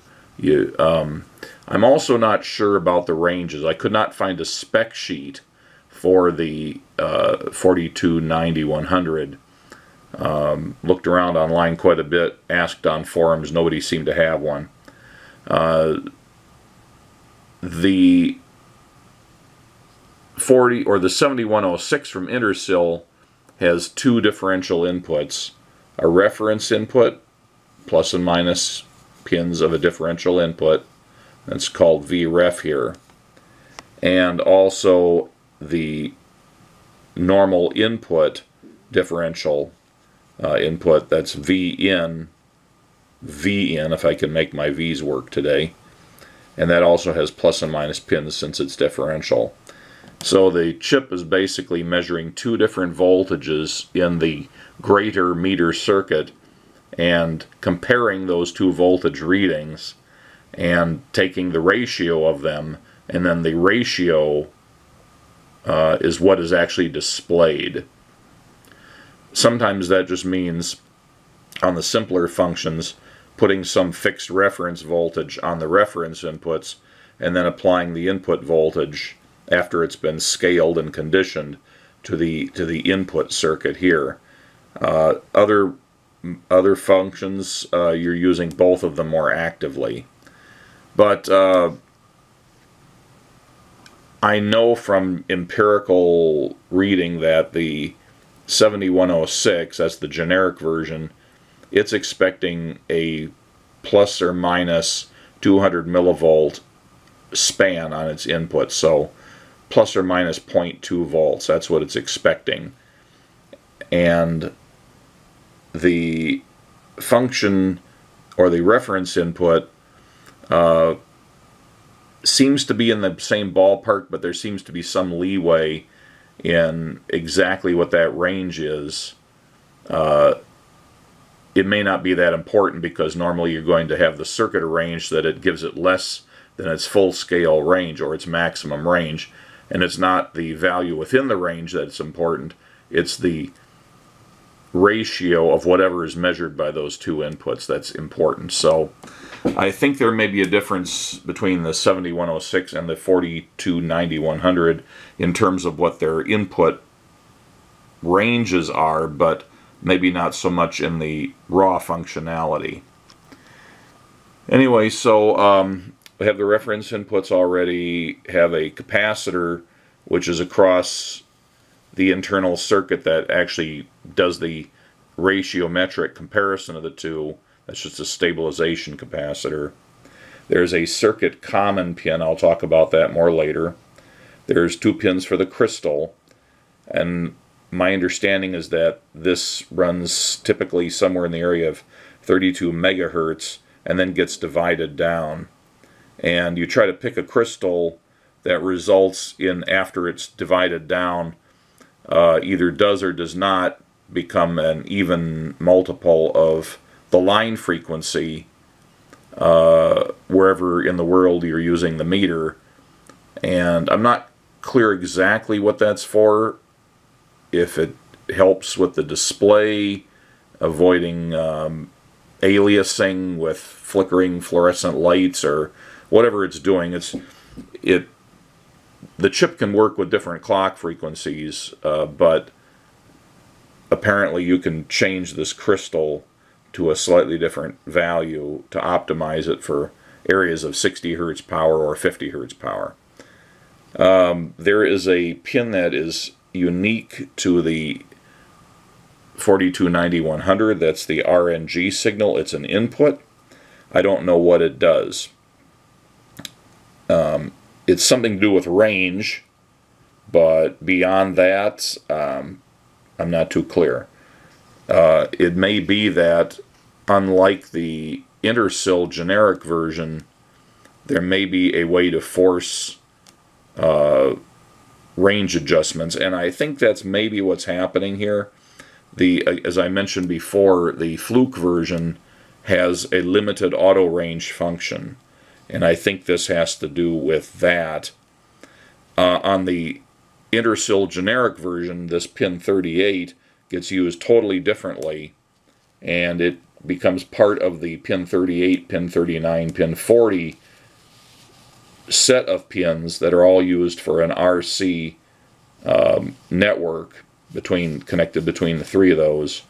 I'm also not sure about the ranges. I could not find a spec sheet for the 4290-100. Looked around online quite a bit, asked on forums, nobody seemed to have one. The 7106 from Intersil has two differential inputs, a reference input, plus and minus pins of a differential input, that's called VREF here, and also the normal input differential input, that's VIN, if I can make my V's work today, and that also has plus and minus pins since it's differential. So the chip is basically measuring two different voltages in the greater meter circuit and comparing those two voltage readings and taking the ratio of them, and then the ratio is what is actually displayed. Sometimes that just means, on the simpler functions, putting some fixed reference voltage on the reference inputs and then applying the input voltage after it's been scaled and conditioned to the input circuit here. Other functions, you're using both of them more actively. But I know from empirical reading that the 7106, that's the generic version, it's expecting a plus or minus 200 millivolt span on its input, so plus or minus 0.2 volts, that's what it's expecting. And the function, or the reference input, seems to be in the same ballpark, but there seems to be some leeway in exactly what that range is. It may not be that important because normally you're going to have the circuit arranged so that it gives it less than its full scale range or its maximum range, and it's not the value within the range that's important, it's the ratio of whatever is measured by those two inputs that's important. So I think there may be a difference between the 7106 and the 4290-100 in terms of what their input ranges are, but maybe not so much in the raw functionality. Anyway, so we have the reference inputs already, have a capacitor which is across the internal circuit that actually does the ratiometric comparison of the two. That's just a stabilization capacitor. There's a circuit common pin, I'll talk about that more later. There's two pins for the crystal, and my understanding is that this runs typically somewhere in the area of 32 megahertz and then gets divided down. And you try to pick a crystal that results in, after it's divided down, either does or does not become an even multiple of the line frequency wherever in the world you're using the meter. And I'm not clear exactly what that's for, if it helps with the display, avoiding aliasing with flickering fluorescent lights, or whatever it's doing. The chip can work with different clock frequencies, but apparently you can change this crystal to a slightly different value to optimize it for areas of 60 Hertz power or 50 Hertz power. There is a pin that is unique to the 4290-100, that's the RNG signal. It's an input. I don't know what it does. It's something to do with range, but beyond that, I'm not too clear. It may be that, unlike the Intersil generic version, there may be a way to force range adjustments, and I think that's maybe what's happening here. As I mentioned before, the Fluke version has a limited auto range function, and I think this has to do with that. On the Intersil generic version, this pin 38 gets used totally differently, and it becomes part of the pin 38, pin 39, pin 40 set of pins that are all used for an RC network connected between the three of those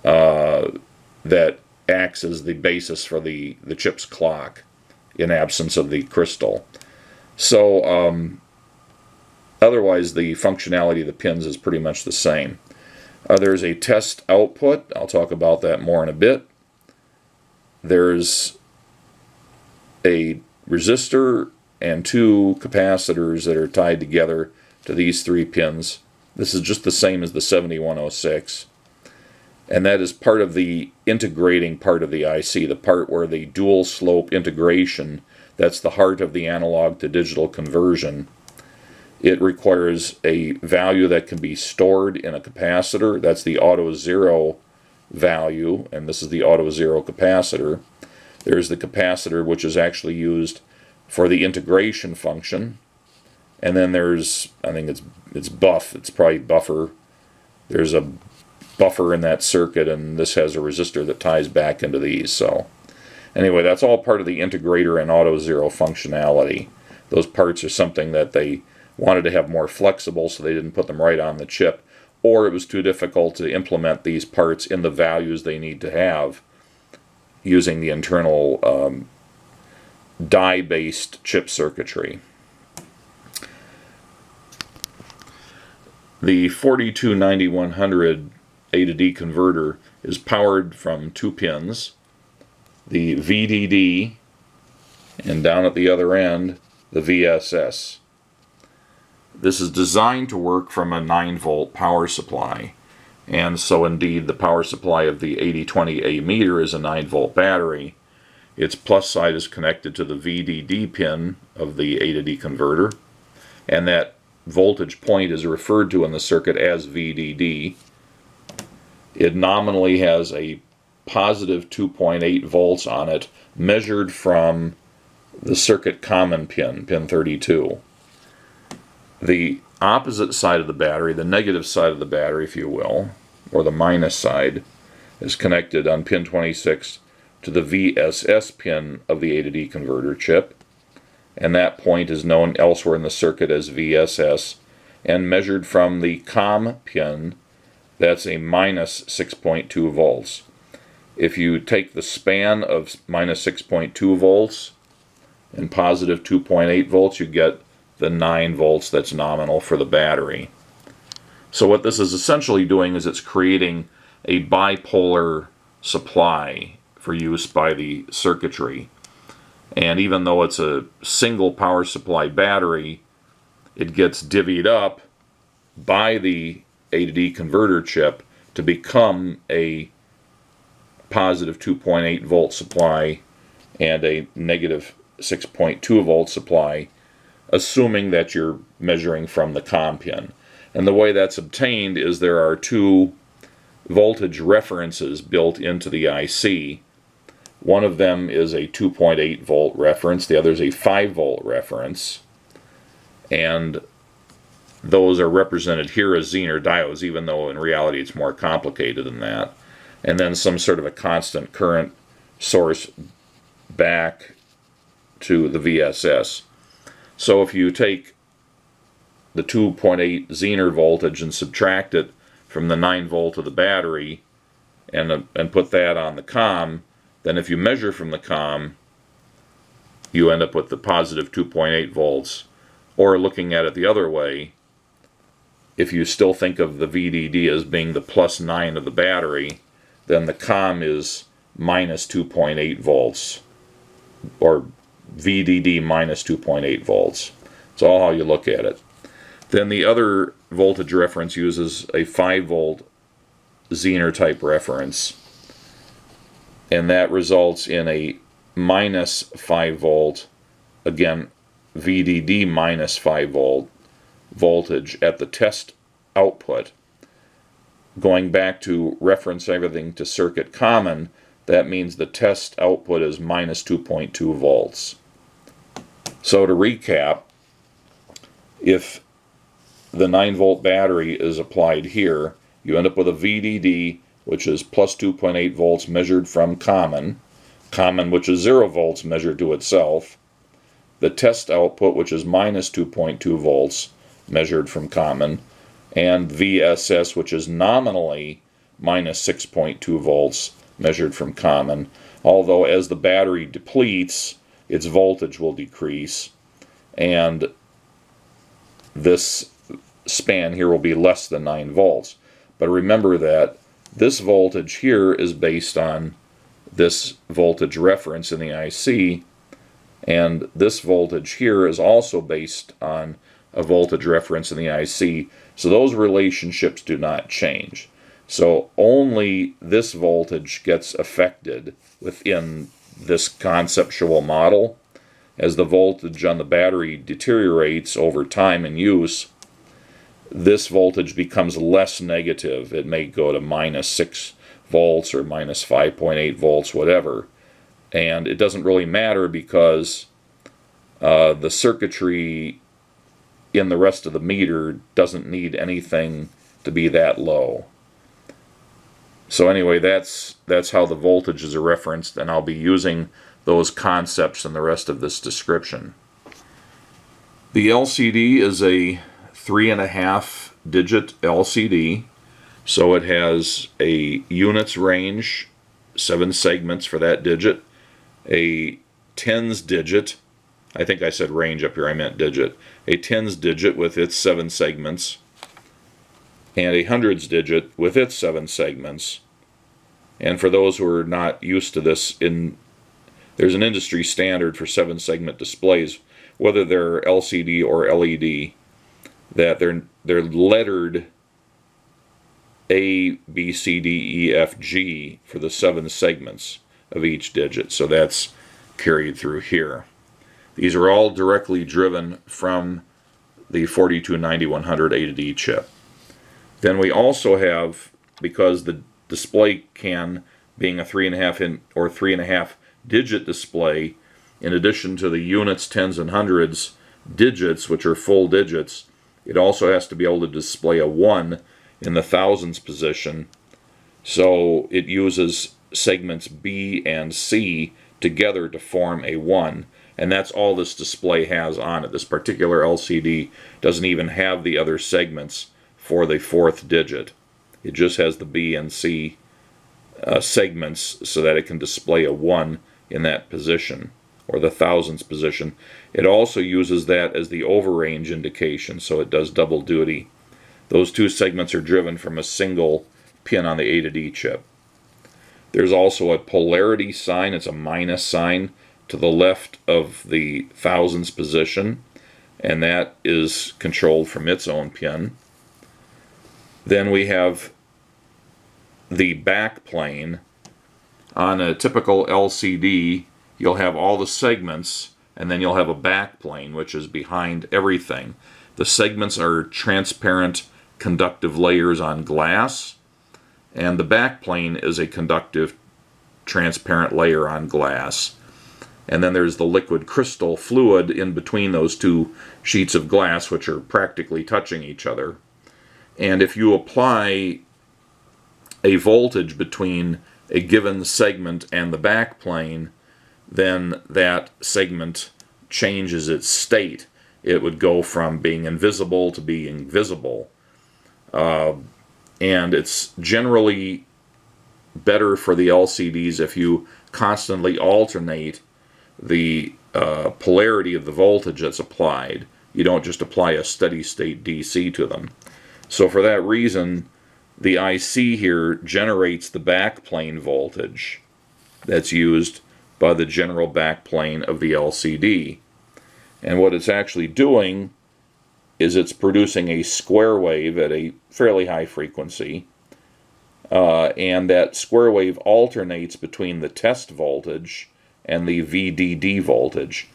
that acts as the basis for the chip's clock in absence of the crystal. So otherwise the functionality of the pins is pretty much the same. There's a test output. I'll talk about that more in a bit. There's a resistor and two capacitors that are tied together to these three pins. This is just the same as the 7106. And that is part of the integrating part of the IC, the part where the dual slope integration, that's the heart of the analog to digital conversion. It requires a value that can be stored in a capacitor. That's the auto zero value, and this is the auto zero capacitor. There's the capacitor which is actually used for the integration function. And then there's, I think it's buff, it's probably buffer. There's a buffer in that circuit, and this has a resistor that ties back into these. So anyway, that's all part of the integrator and auto zero functionality. Those parts are something that they wanted to have more flexible, so they didn't put them right on the chip, or it was too difficult to implement these parts in the values they need to have using the internal die-based chip circuitry. The 4290-100 A to D converter is powered from two pins, the VDD, and down at the other end, the VSS. This is designed to work from a 9-volt power supply, and so indeed the power supply of the 8020A meter is a 9-volt battery. Its plus side is connected to the VDD pin of the A to D converter, and that voltage point is referred to in the circuit as VDD. It nominally has a positive 2.8 volts on it, measured from the circuit common pin, pin 32. The opposite side of the battery, the negative side of the battery, if you will, or the minus side, is connected on pin 26 to the VSS pin of the A to D converter chip, and that point is known elsewhere in the circuit as VSS, and measured from the COM pin, that's a minus 6.2 volts. If you take the span of minus 6.2 volts and positive 2.8 volts, you get the 9 volts that's nominal for the battery. So what this is essentially doing is it's creating a bipolar supply for use by the circuitry. And even though it's a single power supply battery, it gets divvied up by the A to D converter chip to become a positive 2.8 volt supply and a negative 6.2 volt supply, assuming that you're measuring from the COM pin. And the way that's obtained is there are two voltage references built into the IC. One of them is a 2.8 volt reference, the other is a 5 volt reference, and those are represented here as Zener diodes, even though in reality it's more complicated than that. And then some sort of a constant current source back to the VSS. So if you take the 2.8 Zener voltage and subtract it from the 9 volt of the battery and put that on the COM, then if you measure from the COM, you end up with the positive 2.8 volts. Or looking at it the other way, if you still think of the VDD as being the plus 9 of the battery, then the COM is minus 2.8 volts, or VDD minus 2.8 volts. It's all how you look at it. Then the other voltage reference uses a 5 volt Zener type reference, and that results in a minus 5 volt, again VDD minus 5 volt voltage at the test output. Going back to reference everything to circuit common, that means the test output is minus 2.2 volts. So to recap, if the 9 volt battery is applied here, you end up with a VDD which is plus 2.8 volts measured from common, which is 0 volts measured to itself, the test output which is minus 2.2 volts measured from common, and VSS which is nominally minus 6.2 volts measured from common, although as the battery depletes its voltage will decrease and this span here will be less than 9 volts. But remember that this voltage here is based on this voltage reference in the IC, and this voltage here is also based on a voltage reference in the IC, so those relationships do not change. So only this voltage gets affected within this conceptual model. As the voltage on the battery deteriorates over time and use, this voltage becomes less negative. It may go to minus 6 volts or minus 5.8 volts, whatever. And it doesn't really matter because the circuitry in the rest of the meter doesn't need anything to be that low. So anyway, that's how the voltages are referenced, and I'll be using those concepts in the rest of this description. The LCD is a 3.5 digit LCD, so it has a units range, 7 segments for that digit, a tens digit, I think I said range up here, I meant digit, a tens digit with its 7 segments, and a hundreds digit with its 7 segments. And for those who are not used to this, there's an industry standard for 7 segment displays, whether they're LCD or LED, that they're lettered A, B, C, D, E, F, G for the 7 segments of each digit. So that's carried through here. These are all directly driven from the 4290-100 A to D chip. Then we also have, because the display can, being a 3.5 or 3.5 digit display, in addition to the units, tens, and hundreds digits, which are full digits, it also has to be able to display a 1 in the thousands position. So it uses segments B and C together to form a 1. And that's all this display has on it. This particular LCD doesn't even have the other segments for the 4th digit. It just has the B and C segments so that it can display a 1 in that position, or the thousands position. It also uses that as the overrange indication, so it does double duty. Those 2 segments are driven from a single pin on the A to D chip. There's also a polarity sign. It's a minus sign to the left of the thousands position, and that is controlled from its own pin. Then we have the back plane. On a typical LCD, you'll have all the segments, and then you'll have a back plane, which is behind everything. The segments are transparent conductive layers on glass, and the back plane is a conductive transparent layer on glass. And then there's the liquid crystal fluid in between those 2 sheets of glass, which are practically touching each other. And if you apply a voltage between a given segment and the back plane, then that segment changes its state. It would go from being invisible to being visible. And it's generally better for the LCDs if you constantly alternate the polarity of the voltage that's applied. You don't just apply a steady state DC to them. So for that reason, the IC here generates the backplane voltage that's used by the general backplane of the LCD. And what it's actually doing is it's producing a square wave at a fairly high frequency, and that square wave alternates between the test voltage and the VDD voltage.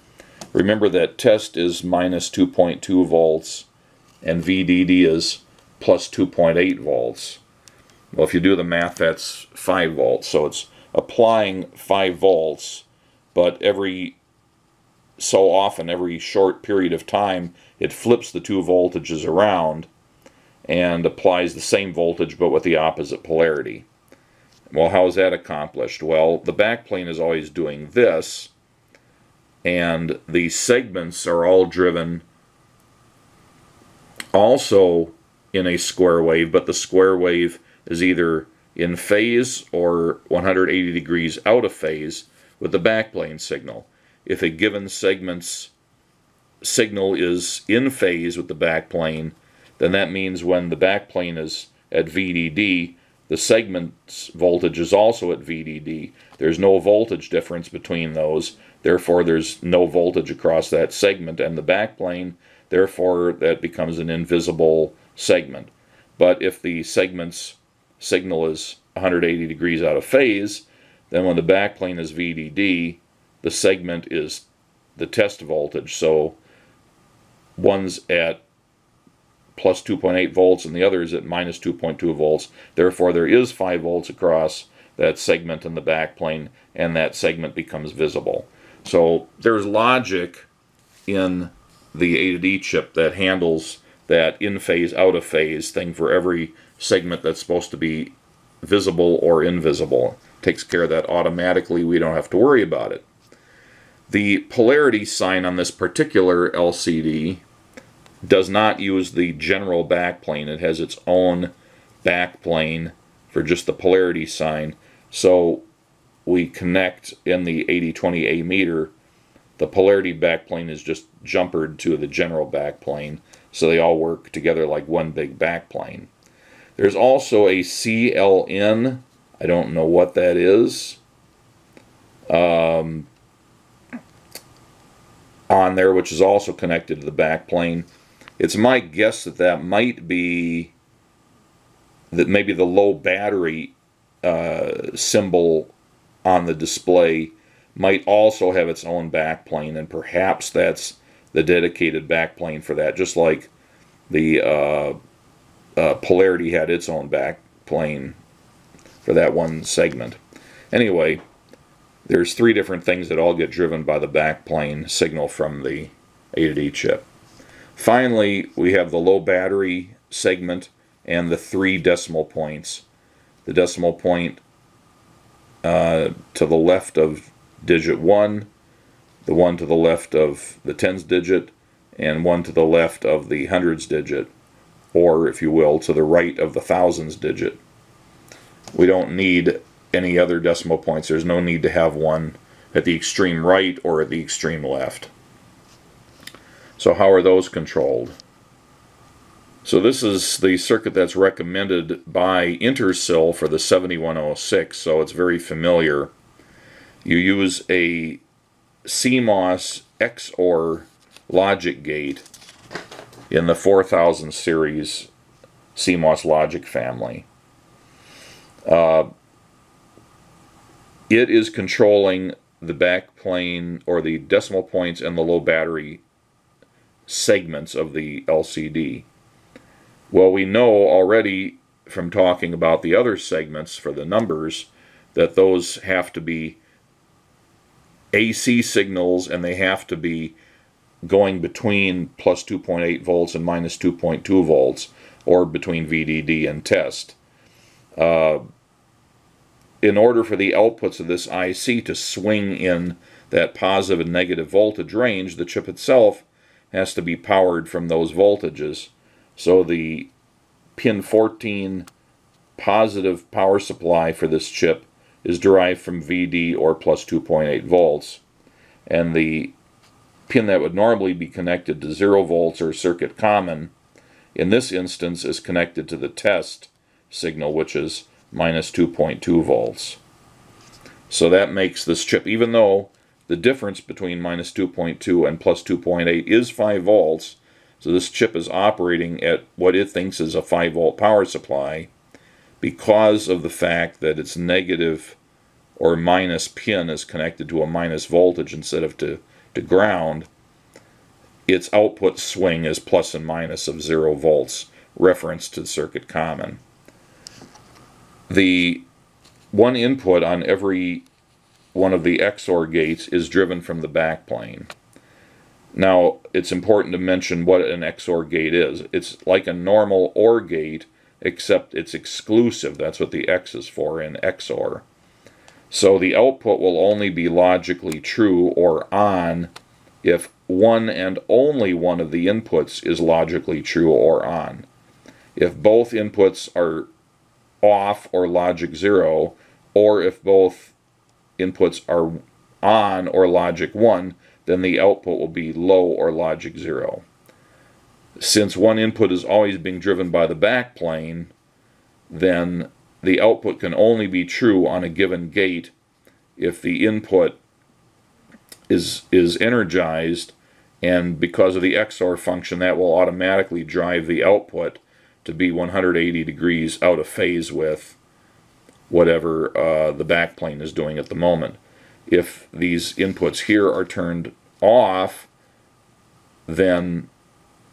Remember that test is minus 2.2 volts and VDD is plus 2.8 volts. Well, if you do the math, that's 5 volts. So it's applying 5 volts, but every so often, every short period of time, it flips the two voltages around and applies the same voltage but with the opposite polarity. Well, how is that accomplished? Well, the backplane is always doing this, and the segments are all driven also in a square wave, but the square wave is either in phase or 180 degrees out of phase with the backplane signal. If a given segment's signal is in phase with the backplane, then that means when the backplane is at VDD, the segment's voltage is also at VDD. There's no voltage difference between those, therefore there's no voltage across that segment and the backplane, therefore that becomes an invisible segment. But if the segment's signal is 180 degrees out of phase, then when the backplane is VDD, the segment is the test voltage. So one's at plus 2.8 volts and the other is at minus 2.2 volts. Therefore there is 5 volts across that segment in the backplane, and that segment becomes visible. So there's logic in the A to D chip that handles that in phase, out of phase thing for every segment that's supposed to be visible or invisible. It takes care of that automatically. We don't have to worry about it. The polarity sign on this particular LCD does not use the general backplane. It has its own backplane for just the polarity sign. So we connect in the 8020A meter, the polarity backplane is just jumpered to the general backplane, so they all work together like one big backplane. There's also a CLN, I don't know what that is, on there, which is also connected to the backplane. It's my guess that that might be that maybe the low battery symbol on the display might also have its own backplane, and perhaps that's the dedicated backplane for that, just like the polarity had its own backplane for that one segment. Anyway, there's 3 different things that all get driven by the backplane signal from the A to D chip. Finally, we have the low battery segment and the 3 decimal points. The decimal point to the left of digit 1, the one to the left of the tens digit, and one to the left of the hundreds digit, or if you will, to the right of the thousands digit. We don't need any other decimal points. There's no need to have one at the extreme right or at the extreme left. So how are those controlled? So this is the circuit that's recommended by Intersil for the 7106, so it's very familiar. You use a CMOS XOR logic gate in the 4000 series CMOS logic family. It is controlling the backplane or the decimal points and the low battery segments of the LCD. Well, we know already from talking about the other segments for the numbers that those have to be AC signals, and they have to be going between plus 2.8 volts and minus 2.2 volts, or between VDD and test. In order for the outputs of this IC to swing in that positive and negative voltage range, the chip itself has to be powered from those voltages. So the pin 14 positive power supply for this chip is derived from VD or plus 2.8 volts. And the pin that would normally be connected to 0 volts or circuit common, in this instance is connected to the test signal, which is minus 2.2 volts. So that makes this chip, even though the difference between minus 2.2 and plus 2.8 is 5 volts, so this chip is operating at what it thinks is a 5 volt power supply, because of the fact that its negative or minus pin is connected to a minus voltage instead of to ground, its output swing is plus and minus of 0 volts, reference to the circuit common. The one input on every one of the XOR gates is driven from the backplane. Now, it's important to mention what an XOR gate is. It's like a normal OR gate, except it's exclusive. That's what the X is for in XOR. So the output will only be logically true or on if one and only one of the inputs is logically true or on. If both inputs are off or logic 0, or if both inputs are on or logic 1, then the output will be low or logic 0. Since one input is always being driven by the backplane, then the output can only be true on a given gate if the input is energized, and because of the XOR function, that will automatically drive the output to be 180 degrees out of phase with whatever the backplane is doing at the moment. If these inputs here are turned off, then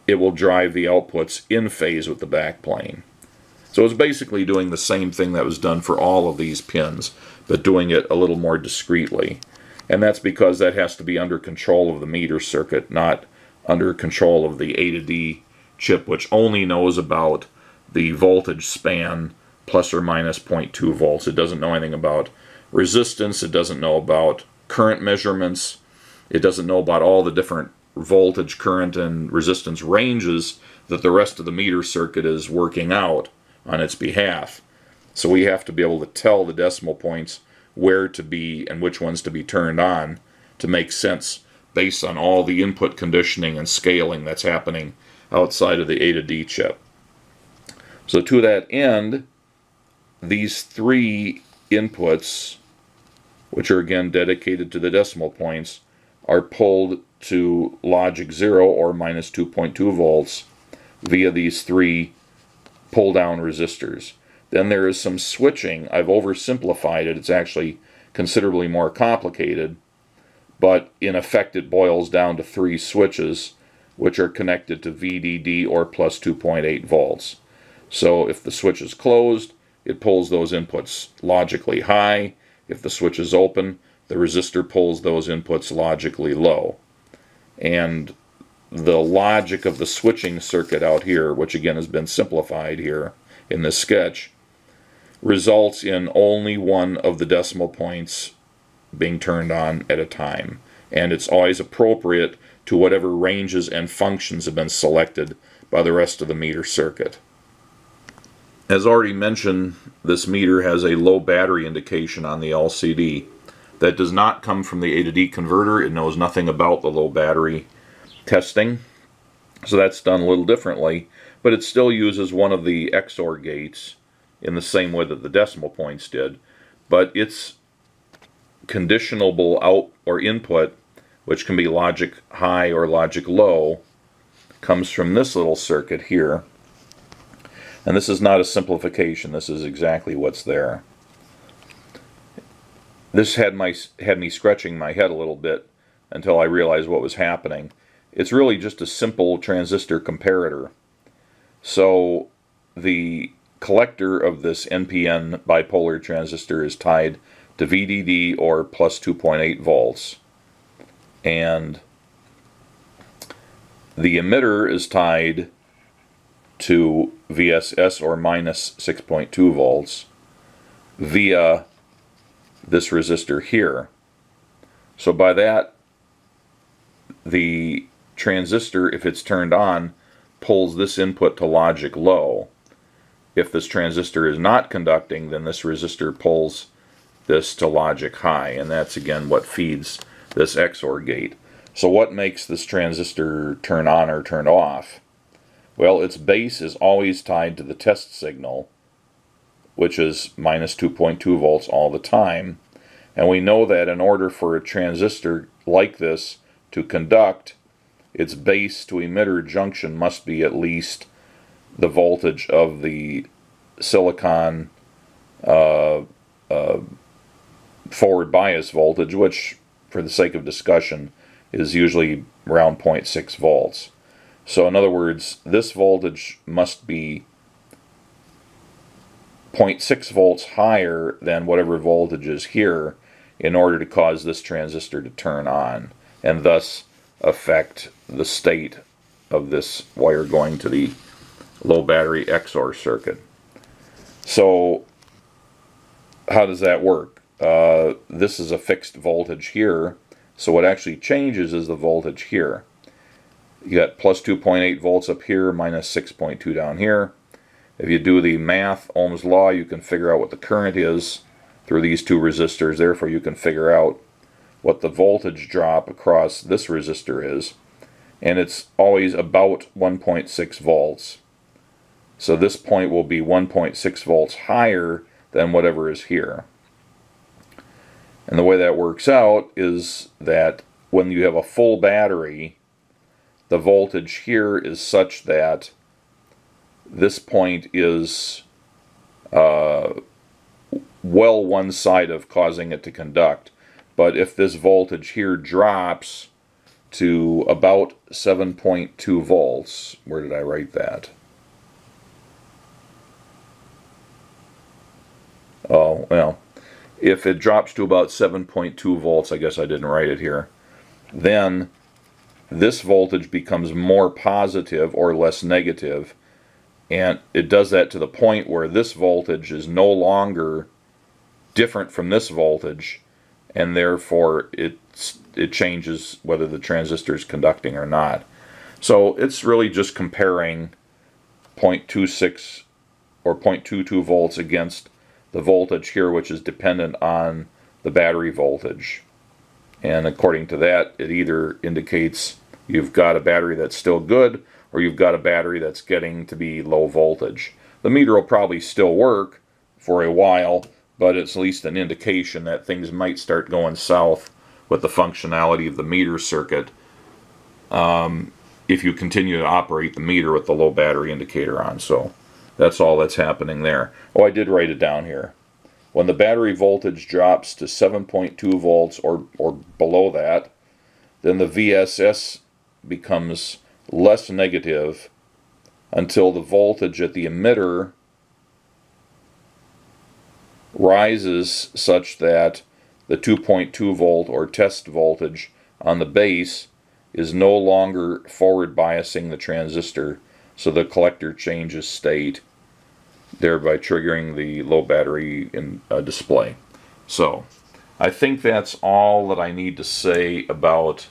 it will drive the outputs in phase with the backplane. So it's basically doing the same thing that was done for all of these pins, but doing it a little more discreetly. And that's because that has to be under control of the meter circuit, not under control of the A to D chip, which only knows about the voltage span plus or minus 0.2 volts. It doesn't know anything about resistance. It doesn't know about current measurements. It doesn't know about all the different voltage, current, and resistance ranges that the rest of the meter circuit is working out on its behalf. So we have to be able to tell the decimal points where to be and which ones to be turned on to make sense based on all the input conditioning and scaling that's happening outside of the A to D chip. So to that end, these three inputs, which are again dedicated to the decimal points, are pulled to logic 0 or minus 2.2 volts via these three pull down resistors. Then there is some switching. I've oversimplified it. It's actually considerably more complicated, but in effect it boils down to three switches which are connected to VDD or plus 2.8 volts. So if the switch is closed, it pulls those inputs logically high. If the switch is open, the resistor pulls those inputs logically low. And the logic of the switching circuit out here, which again has been simplified here in this sketch, results in only one of the decimal points being turned on at a time. And it's always appropriate to whatever ranges and functions have been selected by the rest of the meter circuit. As already mentioned, this meter has a low battery indication on the LCD. That does not come from the A to D converter. It knows nothing about the low battery testing. So that's done a little differently, but it still uses one of the XOR gates in the same way that the decimal points did. But its conditionable out or input, which can be logic high or logic low, comes from this little circuit here. And this is not a simplification. This is exactly what's there. This had me scratching my head a little bit until I realized what was happening. It's really just a simple transistor comparator. So the collector of this NPN bipolar transistor is tied to VDD or plus 2.8 volts. And the emitter is tied to VSS or minus 6.2 volts via this resistor here. So by that, the transistor, if it's turned on, pulls this input to logic low. If this transistor is not conducting, then this resistor pulls this to logic high, and that's again what feeds this XOR gate. So what makes this transistor turn on or turn off? Well, its base is always tied to the test signal, which is minus 2.2 volts all the time. And we know that in order for a transistor like this to conduct, its base to emitter junction must be at least the voltage of the silicon forward bias voltage, which for the sake of discussion is usually around 0.6 volts. So in other words, this voltage must be 0.6 volts higher than whatever voltage is here in order to cause this transistor to turn on and thus affect the state of this wire going to the low battery XOR circuit. So how does that work? This is a fixed voltage here, so what actually changes is the voltage here. You got plus 2.8 volts up here, minus 6.2 down here. If you do the math, Ohm's law, you can figure out what the current is through these two resistors. Therefore, you can figure out what the voltage drop across this resistor is. And it's always about 1.6 volts. So this point will be 1.6 volts higher than whatever is here. And the way that works out is that when you have a full battery, the voltage here is such that this point is well one side of causing it to conduct. But if this voltage here drops to about 7.2 volts, where did I write that? Oh, well, if it drops to about 7.2 volts, I guess I didn't write it here, then this voltage becomes more positive or less negative, and it does that to the point where this voltage is no longer different from this voltage, and therefore it changes whether the transistor is conducting or not. So it's really just comparing 0.26 or 0.22 volts against the voltage here, which is dependent on the battery voltage. And according to that, it either indicates you've got a battery that's still good, or you've got a battery that's getting to be low voltage. The meter will probably still work for a while, but it's at least an indication that things might start going south with the functionality of the meter circuit if you continue to operate the meter with the low battery indicator on. So that's all that's happening there. Oh, I did write it down here. When the battery voltage drops to 7.2 volts or below that, then the VSS becomes less negative until the voltage at the emitter rises such that the 2.2 volt or test voltage on the base is no longer forward biasing the transistor, so the collector changes state, thereby triggering the low battery in display. So I think that's all that I need to say about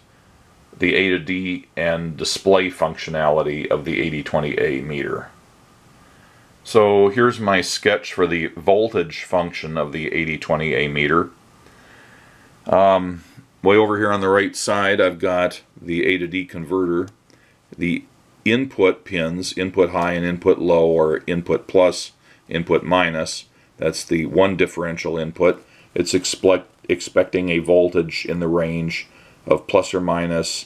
the A to D and display functionality of the 8020A meter. So here's my sketch for the voltage function of the 8020A meter. Way over here on the right side, I've got the A to D converter. The input pins, input high and input low, or input plus, input minus, that's the one differential input. It's expecting a voltage in the range of plus or minus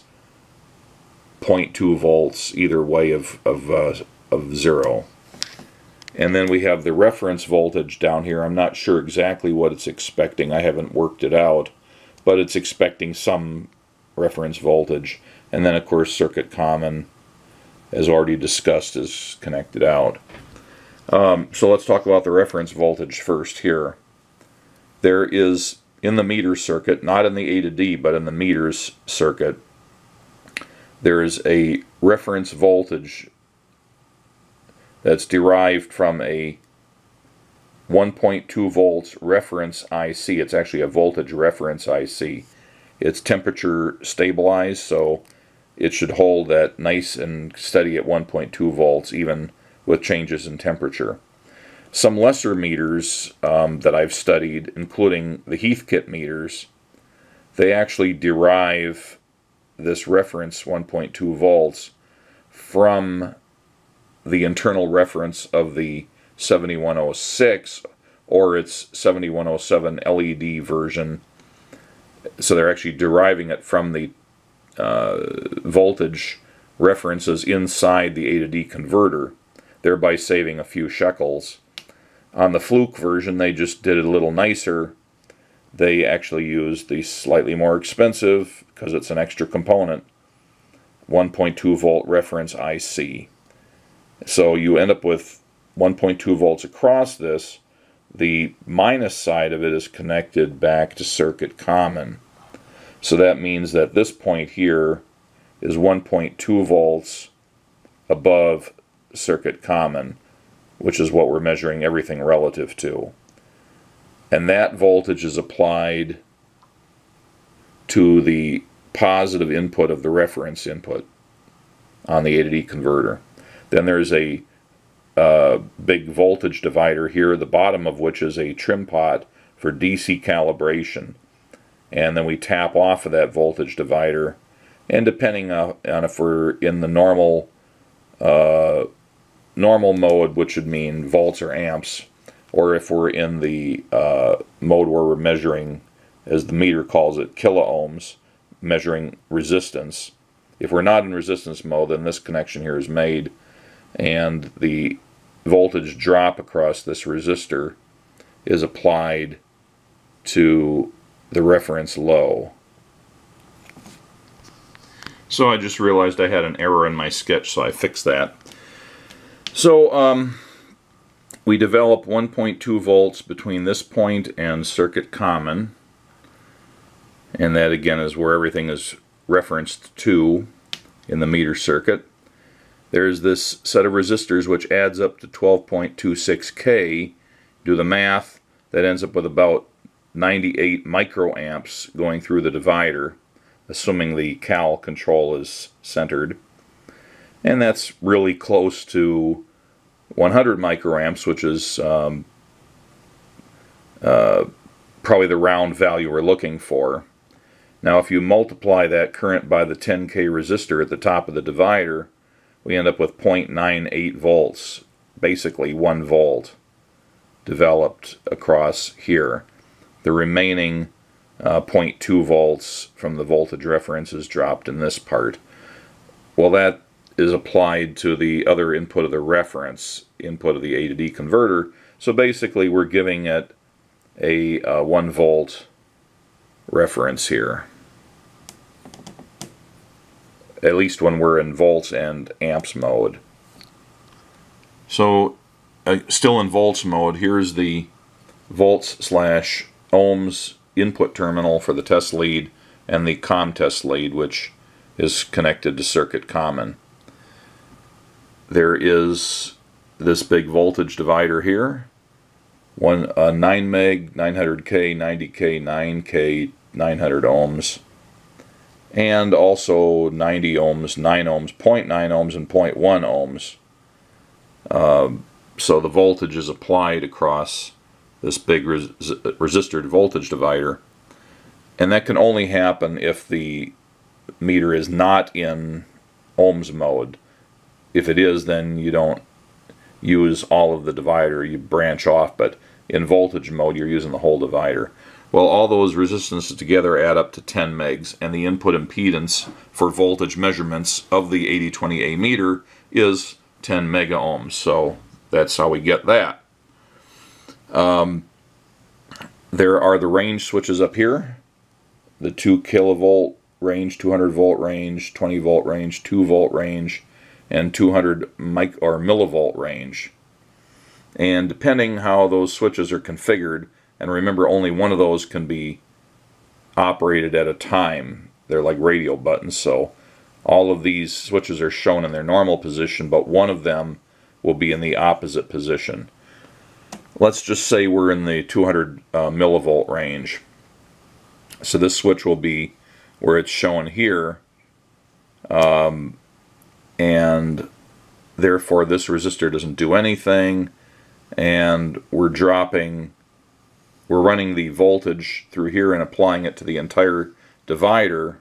0.2 volts, either way of 0. And then we have the reference voltage down here. I'm not sure exactly what it's expecting. I haven't worked it out, but it's expecting some reference voltage. And then, of course, circuit common, as already discussed, is connected out. So let's talk about the reference voltage first here. There is, in the meter circuit, not in the A to D, but in the meters circuit, there is a reference voltage that's derived from a 1.2 volts reference IC. It's actually a voltage reference IC. It's temperature stabilized, so it should hold that nice and steady at 1.2 volts even with changes in temperature. Some lesser meters that I've studied, including the Heathkit meters, they actually derive this reference 1.2 volts from the internal reference of the 7106 or its 7107 LED version. So they're actually deriving it from the voltage references inside the A to D converter, thereby saving a few shekels. On the Fluke version, they just did it a little nicer. They actually used the slightly more expensive, because it's an extra component, 1.2 volt reference IC. So you end up with 1.2 volts across this. The minus side of it is connected back to circuit common. So that means that this point here is 1.2 volts above circuit common, which is what we're measuring everything relative to. And that voltage is applied to the positive input of the reference input on the A to D converter. Then there's a big voltage divider here, the bottom of which is a trim pot for DC calibration. And then we tap off of that voltage divider, and depending on if we're in the normal mode, which would mean volts or amps, or if we're in the mode where we're measuring, as the meter calls it, kiloohms, measuring resistance. If we're not in resistance mode, then this connection here is made, and the voltage drop across this resistor is applied to the reference low. So I just realized I had an error in my sketch, so I fixed that. So we develop 1.2 volts between this point and circuit common, and that again is where everything is referenced to in the meter circuit. There's this set of resistors which adds up to 12.26K. Do the math, that ends up with about 98 microamps going through the divider, assuming the cal control is centered. And that's really close to 100 microamps, which is probably the round value we're looking for. Now if you multiply that current by the 10K resistor at the top of the divider, we end up with 0.98 volts, basically 1 volt developed across here. The remaining 0.2 volts from the voltage reference is dropped in this part. Well, that is applied to the other input of the reference, input of the A to D converter. So basically we're giving it a 1 volt reference here, at least when we're in volts and amps mode. So still in volts mode, here's the volts/ohms input terminal for the test lead and the COM test lead, which is connected to circuit common. There is this big voltage divider here, 9 meg, 900K, 90K, 9K, 900 ohms, and also 90 ohms, 9 ohms, 0.9 ohms, and 0.1 ohms. So the voltage is applied across this big resistor voltage divider, and that can only happen if the meter is not in ohms mode. If it is, then you don't use all of the divider, you branch off, but in voltage mode you're using the whole divider. Well, all those resistances together add up to 10 megs, and the input impedance for voltage measurements of the 8020A meter is 10 mega ohms, so that's how we get that. There are the range switches up here, the 2 kilovolt range, 200 volt range, 20 volt range, 2 volt range, and 200 millivolt range. And depending how those switches are configured, and remember only one of those can be operated at a time. They're like radio buttons, so all of these switches are shown in their normal position, but one of them will be in the opposite position. Let's just say we're in the 200 millivolt range. So this switch will be where it's shown here, and therefore this resistor doesn't do anything, and we're running the voltage through here and applying it to the entire divider,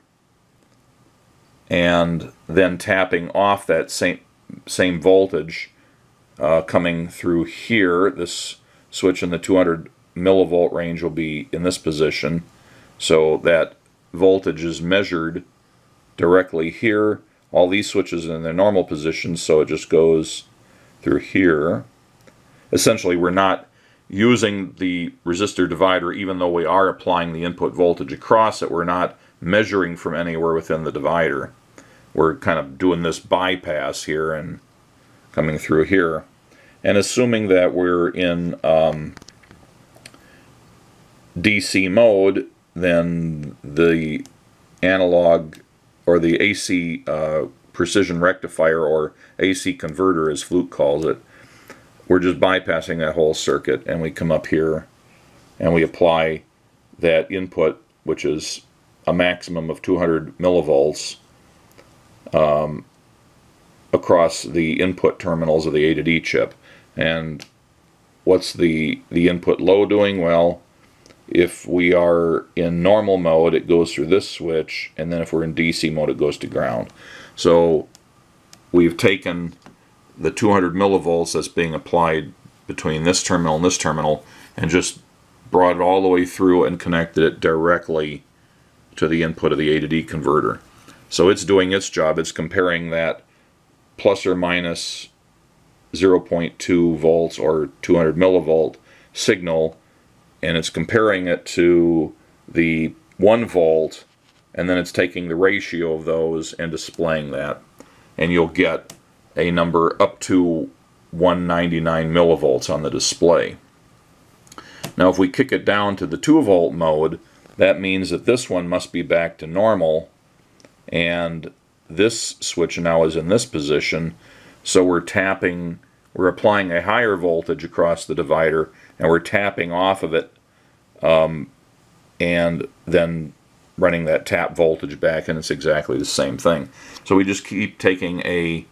and then tapping off that same voltage coming through here. This switch in the 200 millivolt range will be in this position, so that voltage is measured directly here. All these switches are in their normal position, so it just goes through here. Essentially, we're not using the resistor divider, even though we are applying the input voltage across it, we're not measuring from anywhere within the divider. We're kind of doing this bypass here and coming through here. And assuming that we're in DC mode, then the analog or the AC precision rectifier, or AC converter as Fluke calls it, we're just bypassing that whole circuit, and we come up here and we apply that input, which is a maximum of 200 millivolts across the input terminals of the A to D chip. And what's the input low doing? Well, if we are in normal mode, it goes through this switch, and then if we're in DC mode, it goes to ground. So we've taken the 200 millivolts that's being applied between this terminal and this terminal and just brought it all the way through and connected it directly to the input of the A to D converter. So it's doing its job. It's comparing that plus or minus 0.2 volts or 200 millivolt signal, and it's comparing it to the 1 volt, and then it's taking the ratio of those and displaying that, and you'll get a number up to 199 millivolts on the display. Now if we kick it down to the 2 volt mode, that means that this one must be back to normal, and this switch now is in this position, so we're applying a higher voltage across the divider, and we're tapping off of it, and then running that tap voltage back, and it's exactly the same thing. So we just keep taking a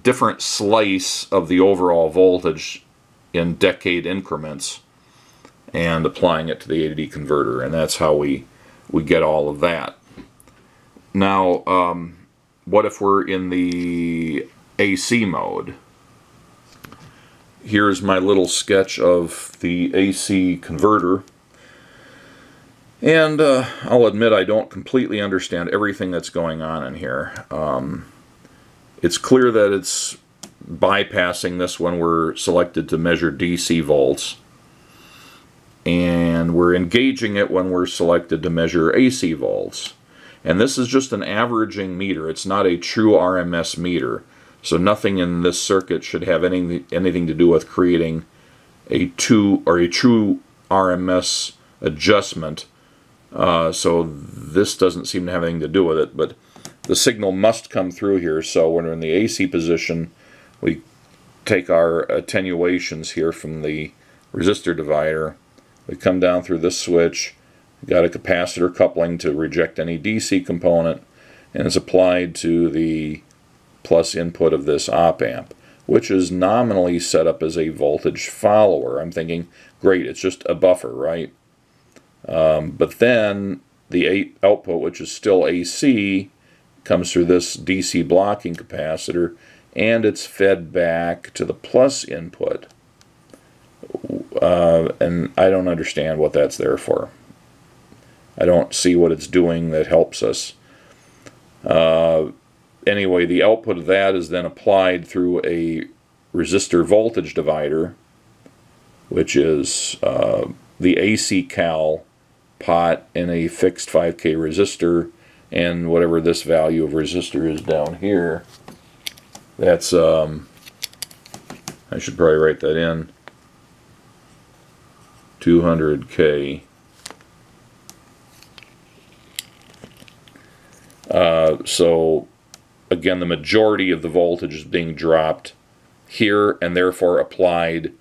different slice of the overall voltage in decade increments and applying it to the A to D converter, and that's how we get all of that. Now, what if we're in the AC mode? Here's my little sketch of the AC converter, and I'll admit I don't completely understand everything that's going on in here. It's clear that it's bypassing this when we're selected to measure DC volts, and we're engaging it when we're selected to measure AC volts. And this is just an averaging meter. It's not a true RMS meter. So nothing in this circuit should have anything to do with creating a true RMS adjustment. So this doesn't seem to have anything to do with it. But the signal must come through here. So when we're in the AC position, we take our attenuations here from the resistor divider. We come down through this switch. We've got a capacitor coupling to reject any DC component, and it's applied to the plus input of this op amp, which is nominally set up as a voltage follower. I'm thinking, great, it's just a buffer, right? But then the output, which is still AC, comes through this DC blocking capacitor, and it's fed back to the plus input. And I don't understand what that's there for. I don't see what it's doing that helps us. Anyway, the output of that is then applied through a resistor voltage divider, which is the AC cal pot in a fixed 5K resistor, and whatever this value of resistor is down here, that's, I should probably write that in, 200K. So again, the majority of the voltage is being dropped here and therefore applied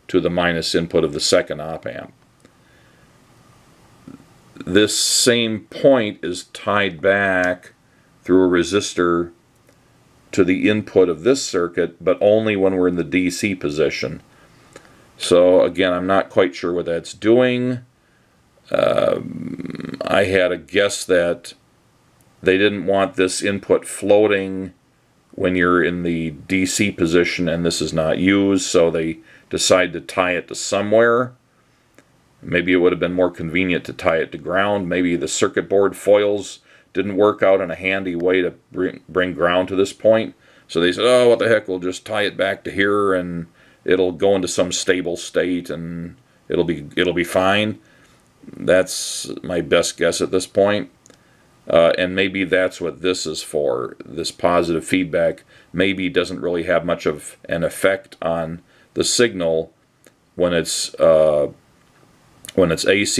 to the minus input of the second op amp. This same point is tied back through a resistor to the input of this circuit, but only when we're in the DC position. So again, I'm not quite sure what that's doing. I had a guess that they didn't want this input floating when you're in the DC position and this is not used, so they decide to tie it to somewhere. Maybe it would have been more convenient to tie it to ground. Maybe the circuit board foils didn't work out in a handy way to bring ground to this point. So they said, oh, what the heck, we'll just tie it back to here and it'll go into some stable state and it'll be fine. That's my best guess at this point. And maybe that's what this is for. This positive feedback maybe doesn't really have much of an effect on the signal when it's AC,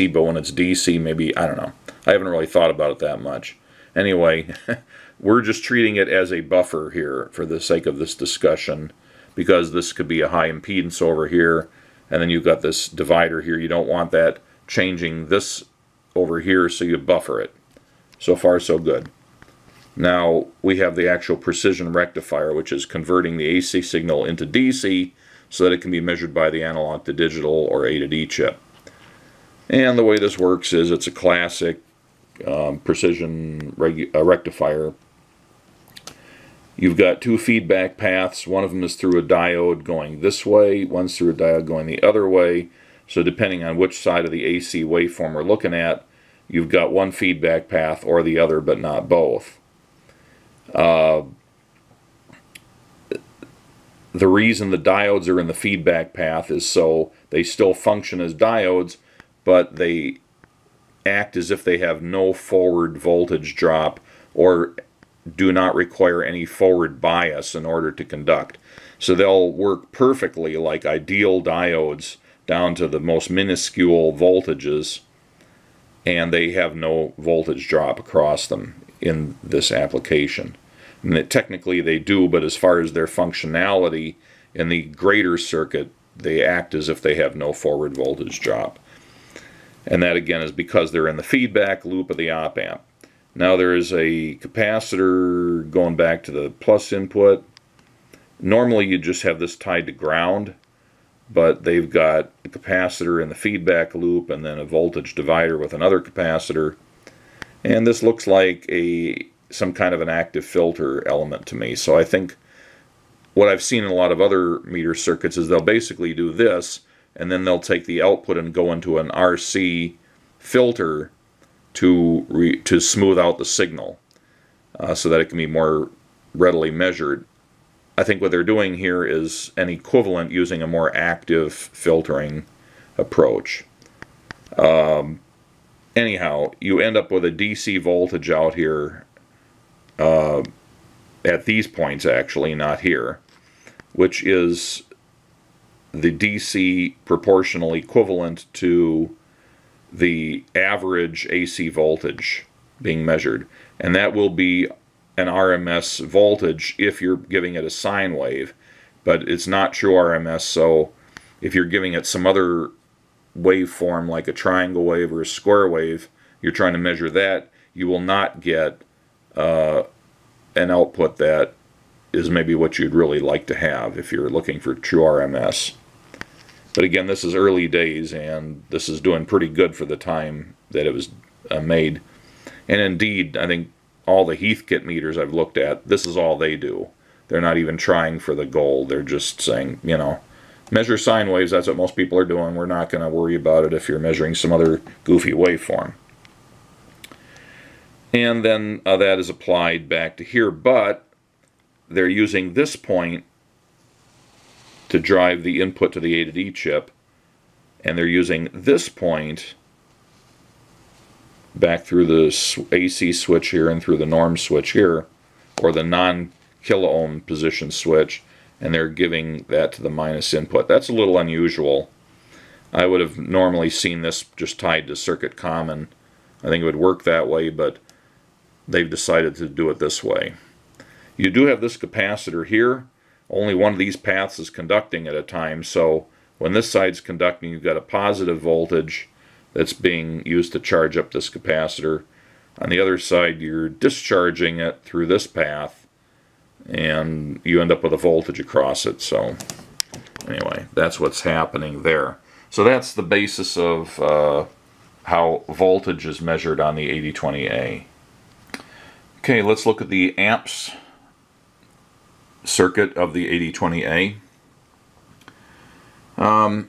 but when it's DC, maybe, I don't know. I haven't really thought about it that much. Anyway, we're just treating it as a buffer here for the sake of this discussion, because this could be a high impedance over here, and then you've got this divider here. You don't want that changing this over here, so you buffer it. So far, so good. Now we have the actual precision rectifier, which is converting the AC signal into DC so that it can be measured by the analog to digital or A to D chip. And the way this works is it's a classic precision rectifier. You've got two feedback paths. One of them is through a diode going this way, one's through a diode going the other way. So depending on which side of the AC waveform we're looking at, you've got one feedback path or the other, but not both. The reason the diodes are in the feedback path is so they still function as diodes, but they act as if they have no forward voltage drop or do not require any forward bias in order to conduct. So they'll work perfectly like ideal diodes down to the most minuscule voltages, and they have no voltage drop across them in this application. And technically they do, but as far as their functionality in the greater circuit, they act as if they have no forward voltage drop. And that again is because they're in the feedback loop of the op-amp. Now there is a capacitor going back to the plus input. Normally you just have this tied to ground, but they've got a capacitor in the feedback loop and then a voltage divider with another capacitor. And this looks like some kind of an active filter element to me. So I think what I've seen in a lot of other meter circuits is they'll basically do this, and then they'll take the output and go into an RC filter to smooth out the signal so that it can be more readily measured. I think what they're doing here is an equivalent using a more active filtering approach. Anyhow, you end up with a DC voltage out here at these points, actually, not here, which is the DC proportional equivalent to the average AC voltage being measured. And that will be an RMS voltage if you're giving it a sine wave, but it's not true RMS. So if you're giving it some other waveform like a triangle wave or a square wave, you're trying to measure that, you will not get an output that is maybe what you'd really like to have if you're looking for true RMS. But again, this is early days, and this is doing pretty good for the time that it was made. And indeed, I think all the Heathkit meters I've looked at, this is all they do. They're not even trying for the goal. They're just saying, you know, measure sine waves, that's what most people are doing. We're not going to worry about it if you're measuring some other goofy waveform. And then that is applied back to here, but they're using this point to drive the input to the A to D chip, and they're using this point back through the AC switch here and through the norm switch here, or the non-kilo-ohm position switch, and they're giving that to the minus input. That's a little unusual. I would have normally seen this just tied to circuit common. I think it would work that way, but they've decided to do it this way. You do have this capacitor here. Only one of these paths is conducting at a time, so when this side's conducting, you've got a positive voltage that's being used to charge up this capacitor. On the other side, you're discharging it through this path, and you end up with a voltage across it. So anyway, that's what's happening there. So that's the basis of how voltage is measured on the 8020A. Okay, let's look at the amps circuit of the 8020A.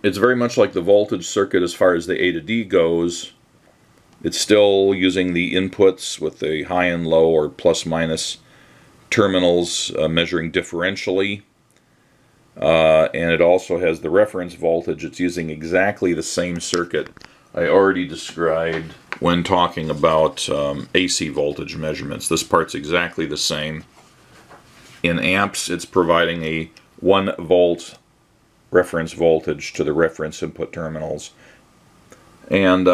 It's very much like the voltage circuit as far as the A to D goes. It's still using the inputs with the high and low or plus minus terminals measuring differentially. and it also has the reference voltage. It's using exactly the same circuit I already described when talking about AC voltage measurements. This part's exactly the same. In amps, it's providing a 1 volt reference voltage to the reference input terminals. And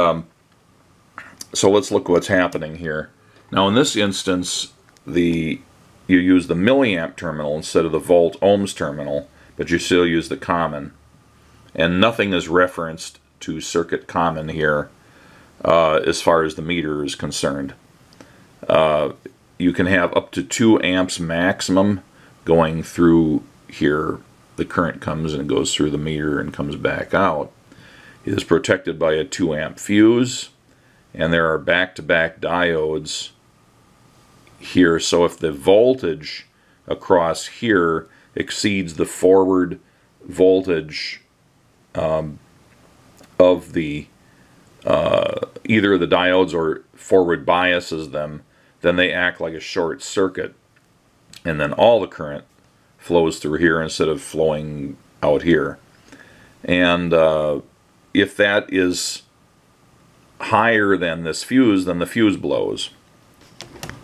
so let's look what's happening here. Now in this instance, you use the milliamp terminal instead of the volt ohms terminal, but you still use the common. And nothing is referenced to circuit common here as far as the meter is concerned. You can have up to 2 amps maximum going through here. The current comes and goes through the meter and comes back out. It is protected by a 2 amp fuse, and there are back-to-back diodes here, so if the voltage across here exceeds the forward voltage of the either of the diodes or forward biases them, then they act like a short circuit, and then all the current flows through here instead of flowing out here. And if that is higher than this fuse, then the fuse blows.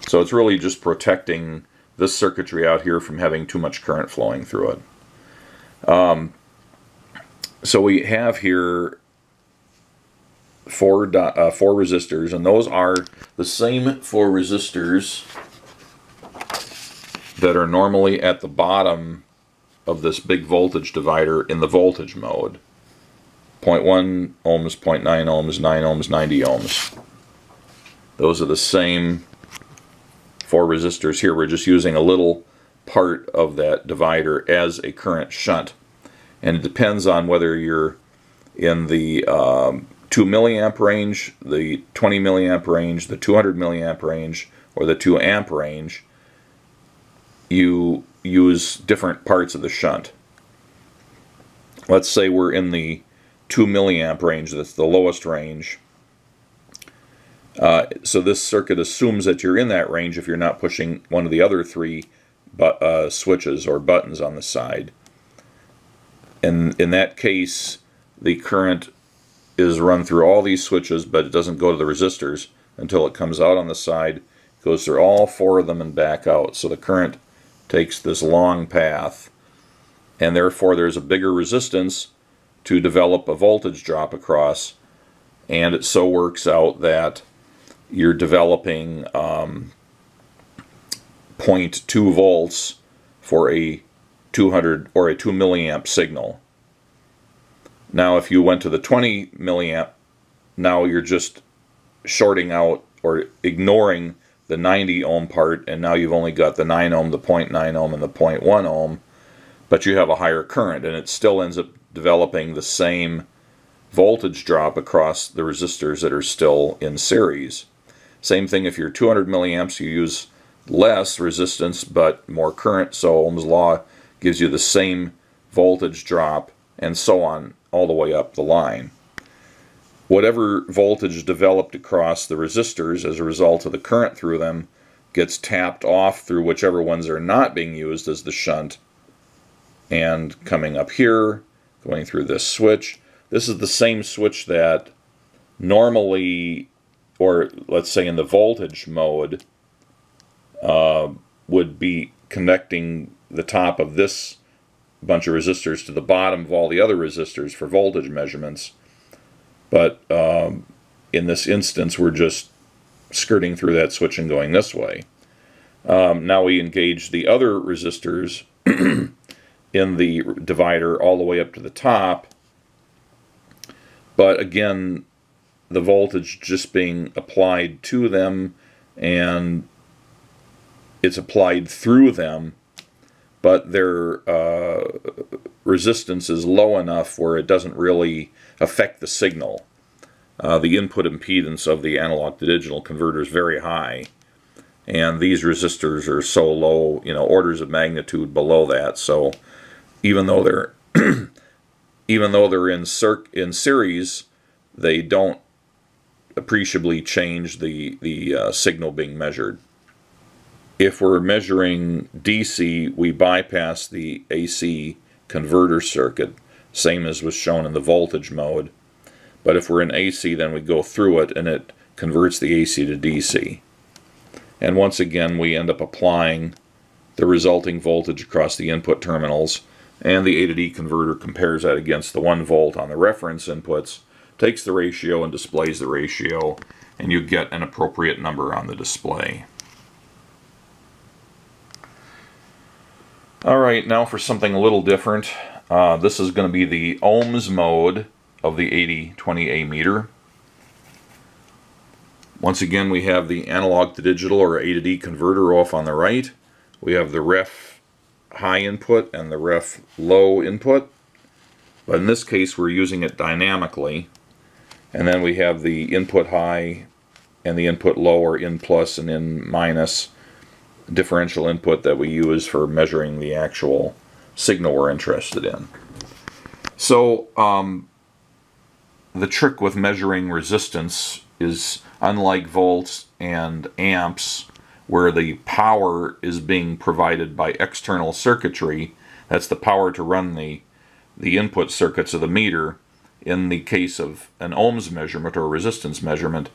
So it's really just protecting this circuitry out here from having too much current flowing through it. So we have here four resistors, and those are the same 4 resistors that are normally at the bottom of this big voltage divider in the voltage mode. 0.1 ohms, 0.9 ohms, 9 ohms, 90 ohms. Those are the same 4 resistors here. We're just using a little part of that divider as a current shunt. And it depends on whether you're in the 2 milliamp range, the 20 milliamp range, the 200 milliamp range, or the 2 amp range. You use different parts of the shunt. Let's say we're in the 2 milliamp range, that's the lowest range. So this circuit assumes that you're in that range if you're not pushing one of the other 3 switches or buttons on the side. And in that case, the current is run through all these switches, but it doesn't go to the resistors until it comes out on the side, goes through all 4 of them and back out. So the current takes this long path, and therefore there's a bigger resistance to develop a voltage drop across, and it so works out that you're developing 0.2 volts for a 200 or a 2 milliamp signal. Now if you went to the 20 milliamp, now you're just shorting out or ignoring the 90 ohm part, and now you've only got the 9 ohm, the 0.9 ohm, and the 0.1 ohm, but you have a higher current, and it still ends up developing the same voltage drop across the resistors that are still in series. Same thing if you're 200 milliamps, you use less resistance but more current, so Ohm's law gives you the same voltage drop, and so on all the way up the line. Whatever voltage developed across the resistors as a result of the current through them gets tapped off through whichever ones are not being used as the shunt, and coming up here, going through this switch. This is the same switch that normally, or let's say in the voltage mode, would be connecting the top of this bunch of resistors to the bottom of all the other resistors for voltage measurements. But in this instance, we're just skirting through that switch and going this way. Now we engage the other resistors in the divider all the way up to the top. But again, the voltage just being applied to them, and it's applied through them, but their resistance is low enough where it doesn't really affect the signal. The input impedance of the analog to digital converter is very high, and these resistors are so low, orders of magnitude below that. So even though they're in series, they don't appreciably change the signal being measured. If we're measuring DC, we bypass the AC converter circuit, same as was shown in the voltage mode. But if we're in AC, then we go through it and it converts the AC to DC. And once again, we end up applying the resulting voltage across the input terminals, and the A to D converter compares that against the 1 volt on the reference inputs, takes the ratio and displays the ratio, and you get an appropriate number on the display. Alright, now for something a little different. This is going to be the ohms mode of the 8020A meter. Once again, we have the analog to digital or A to D converter off on the right. We have the ref high input and the ref low input, but in this case we're using it dynamically. And then we have the input high and the input low, or in plus and in minus differential input that we use for measuring the actual signal we're interested in. So the trick with measuring resistance is, unlike volts and amps, where the power is being provided by external circuitry, that's the power to run the input circuits of the meter. In the case of an ohms measurement or resistance measurement,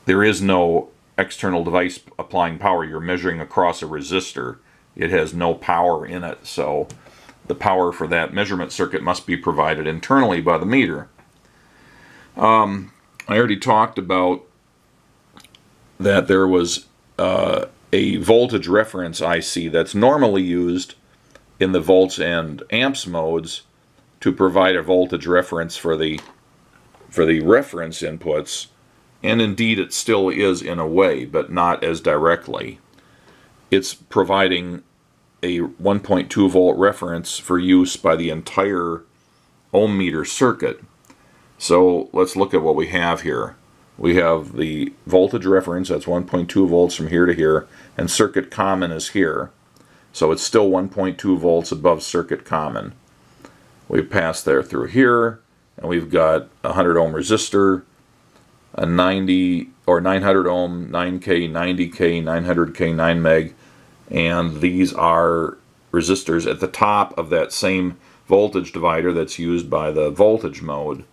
there is no external device applying power. You're measuring across a resistor. It has no power in it, so the power for that measurement circuit must be provided internally by the meter. I already talked about that there was a voltage reference IC that's normally used in the volts and amps modes to provide a voltage reference for the reference inputs, and indeed it still is in a way, but not as directly. It's providing a 1.2 volt reference for use by the entire ohm meter circuit. So let's look at what we have here. We have the voltage reference, that's 1.2 volts from here to here, and circuit common is here. So it's still 1.2 volts above circuit common. We pass there through here, and we've got a 100 ohm resistor, a 90 or 900 ohm, 9K, 90K, 900K, 9 meg, and these are resistors at the top of that same voltage divider that's used by the voltage mode.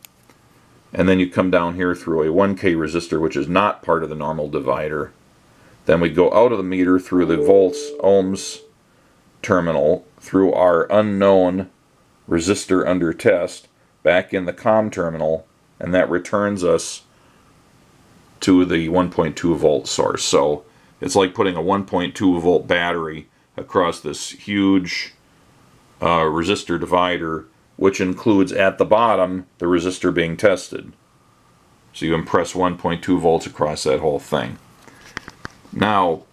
And then you come down here through a 1K resistor, which is not part of the normal divider. Then we go out of the meter through the volts ohms terminal, through our unknown resistor under test, back in the COM terminal, and that returns us to the 1.2 volt source. So it's like putting a 1.2 volt battery across this huge resistor divider, which includes at the bottom the resistor being tested. So you impress 1.2 volts across that whole thing. Now,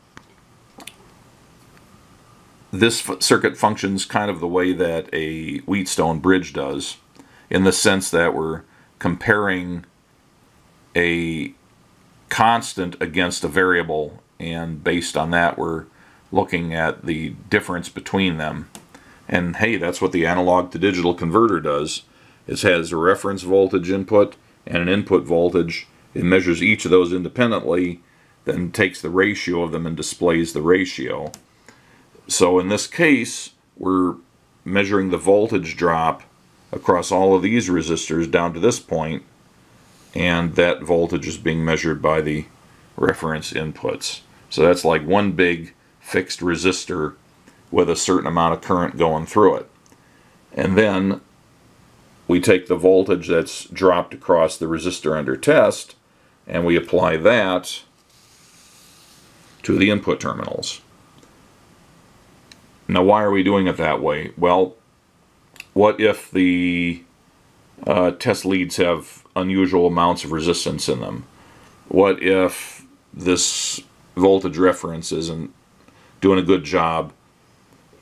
this circuit functions kind of the way that a Wheatstone bridge does, in the sense that we're comparing a constant against a variable, and based on that we're looking at the difference between them. And hey, that's what the analog to digital converter does. It has a reference voltage input and an input voltage. It measures each of those independently, then takes the ratio of them and displays the ratio. So in this case, we're measuring the voltage drop across all of these resistors down to this point, and that voltage is being measured by the reference inputs. So that's like one big fixed resistor with a certain amount of current going through it. And then we take the voltage that's dropped across the resistor under test and we apply that to the input terminals. Now, why are we doing it that way? Well, what if the test leads have unusual amounts of resistance in them? What if this voltage reference isn't doing a good job?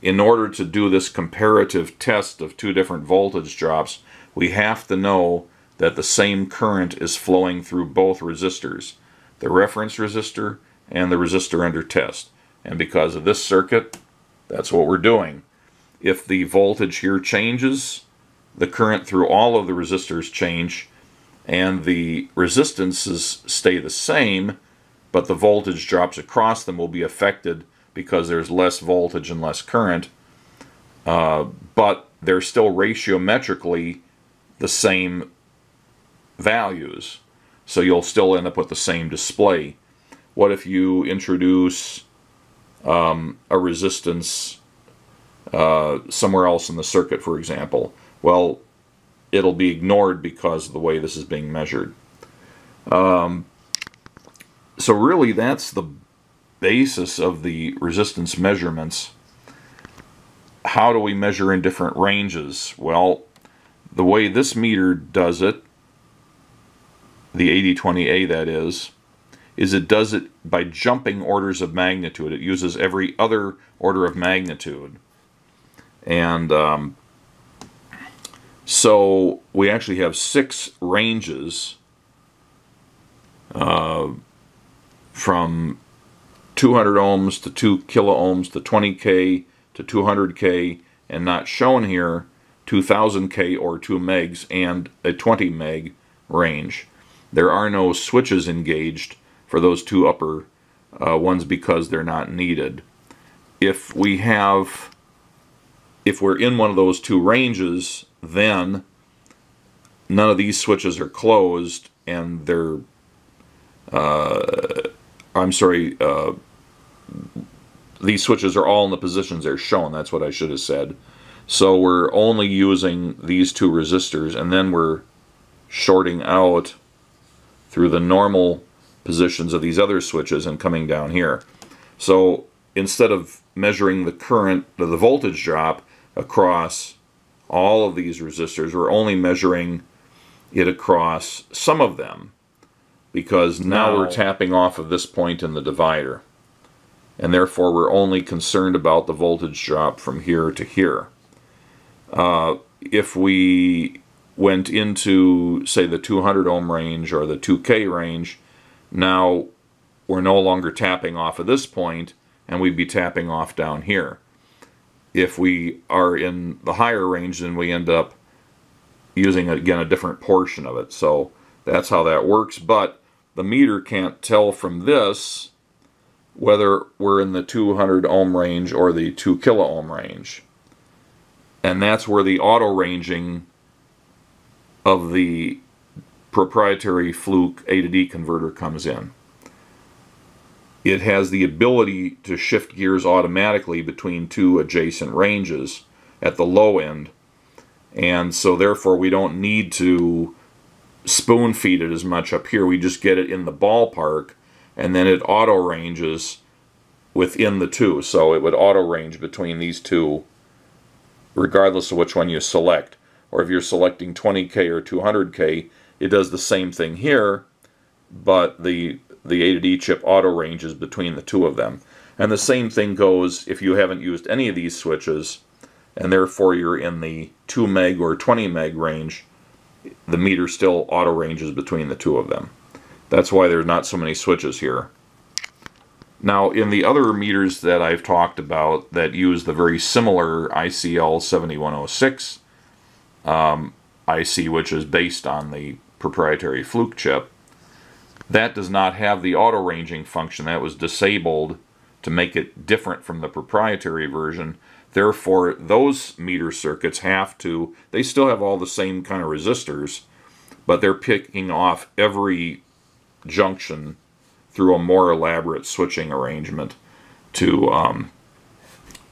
In order to do this comparative test of two different voltage drops, we have to know that the same current is flowing through both resistors, the reference resistor and the resistor under test. And because of this circuit, that's what we're doing. If the voltage here changes, the current through all of the resistors change, and the resistances stay the same, but the voltage drops across them will be affected because there's less voltage and less current. But they're still ratiometrically the same values. So you'll still end up with the same display. What if you introduce a resistance somewhere else in the circuit, for example? Well, it'll be ignored because of the way this is being measured. So really, that's the basis of the resistance measurements. How do we measure in different ranges? Well, the way this meter does it, the 8020A that is it does it by jumping orders of magnitude. It uses every other order of magnitude. And so we actually have 6 ranges from 200 ohms to 2 kilo ohms to 20K to 200K, and not shown here, 2000K or 2 megs and a 20 meg range. There are no switches engaged for those 2 upper ones because they're not needed. If we're in one of those 2 ranges, then none of these switches are closed, and they're these switches are all in the positions they're shown. That's what I should have said. So we're only using these 2 resistors, and then we're shorting out through the normal positions of these other switches and coming down here. So instead of measuring the current, the voltage drop across all of these resistors, we're only measuring it across some of them, because now we're tapping off of this point in the divider, and therefore we're only concerned about the voltage drop from here to here. If we went into, say, the 200 ohm range or the 2K range, now we're no longer tapping off of this point, and we'd be tapping off down here. If we are in the higher range, then we end up using, again, a different portion of it. So that's how that works, but the meter can't tell from this whether we're in the 200 ohm range or the 2 kilo ohm range. And that's where the auto ranging of the proprietary Fluke A to D converter comes in. It has the ability to shift gears automatically between 2 adjacent ranges at the low end, and so therefore we don't need to spoon feed it as much up here. We just get it in the ballpark, and then it auto ranges within the 2. So it would auto range between these 2 regardless of which one you select. Or if you're selecting 20K or 200K, it does the same thing here, but the A to D chip auto ranges between the 2 of them. And the same thing goes if you haven't used any of these switches, and therefore you're in the 2 meg or 20 meg range, the meter still auto ranges between the 2 of them. That's why there's not so many switches here. Now, in the other meters that I've talked about that use the very similar ICL 7106 IC, which is based on the proprietary Fluke chip, that does not have the auto ranging function. That was disabled to make it different from the proprietary version. Therefore, those meter circuits they still have all the same kind of resistors, but they're picking off every junction through a more elaborate switching arrangement to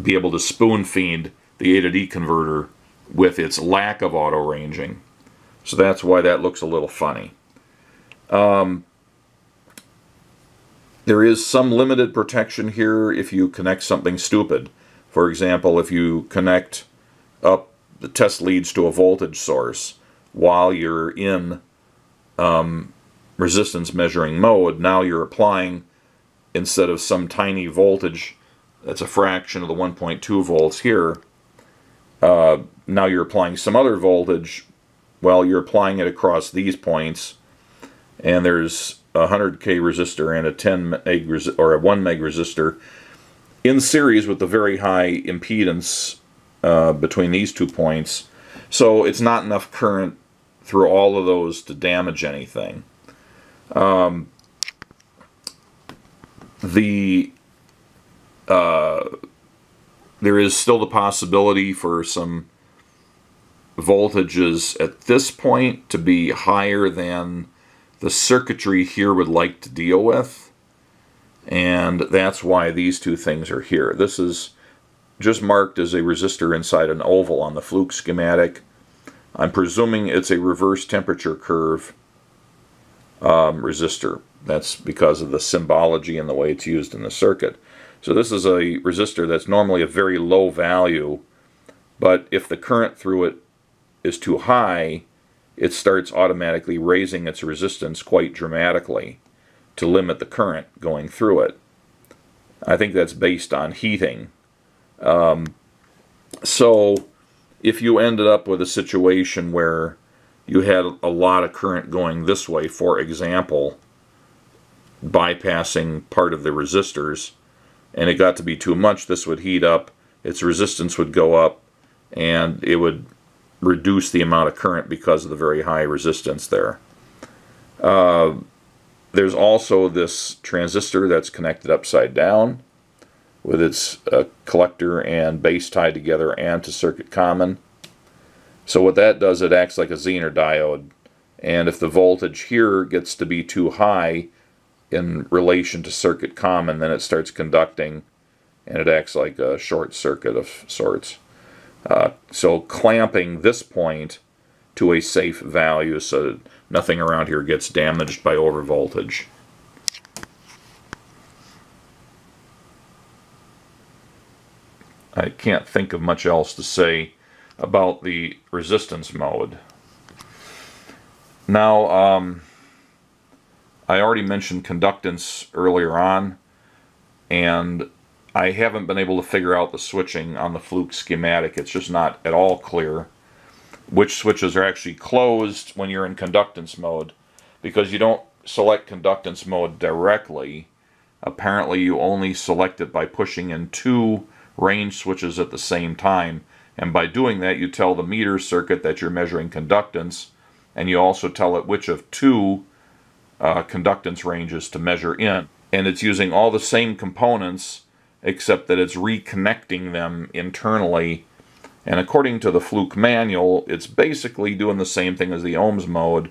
be able to spoon feed the A to D converter with its lack of auto ranging. So that's why that looks a little funny. There is some limited protection here if you connect something stupid. For example, if you connect up the test leads to a voltage source while you're in resistance measuring mode, now you're applying, instead of some tiny voltage that's a fraction of the 1.2 volts here, now you're applying some other voltage. Well, you're applying it across these points, and there's a 100K resistor and a 10 meg or a 1 meg resistor in series with the very high impedance between these 2 points. So it's not enough current through all of those to damage anything. There is still the possibility for some voltages at this point to be higher than the circuitry here would like to deal with, and that's why these two things are here. This is just marked as a resistor inside an oval on the Fluke schematic. I'm presuming it's a reverse temperature curve resistor. That's because of the symbology and the way it's used in the circuit. So this is a resistor that's normally a very low value, but if the current through it is too high, it starts automatically raising its resistance quite dramatically to limit the current going through it. I think that's based on heating. So if you ended up with a situation where you had a lot of current going this way, for example, bypassing part of the resistors, and it got to be too much, this would heat up, its resistance would go up, and it would reduce the amount of current because of the very high resistance there. There's also this transistor that's connected upside down with its collector and base tied together and to circuit common. So what that does, it acts like a Zener diode, and if the voltage here gets to be too high in relation to circuit common, then it starts conducting and it acts like a short circuit of sorts. So clamping this point to a safe value so that nothing around here gets damaged by overvoltage. I can't think of much else to say about the resistance mode. Now, I already mentioned conductance earlier on, and I haven't been able to figure out the switching on the Fluke schematic. It's just not at all clear which switches are actually closed when you're in conductance mode, because you don't select conductance mode directly. Apparently you only select it by pushing in two range switches at the same time, and by doing that you tell the meter circuit that you're measuring conductance, and you also tell it which of two conductance ranges to measure in. And it's using all the same components, except that it's reconnecting them internally. And according to the Fluke manual, it's basically doing the same thing as the ohms mode,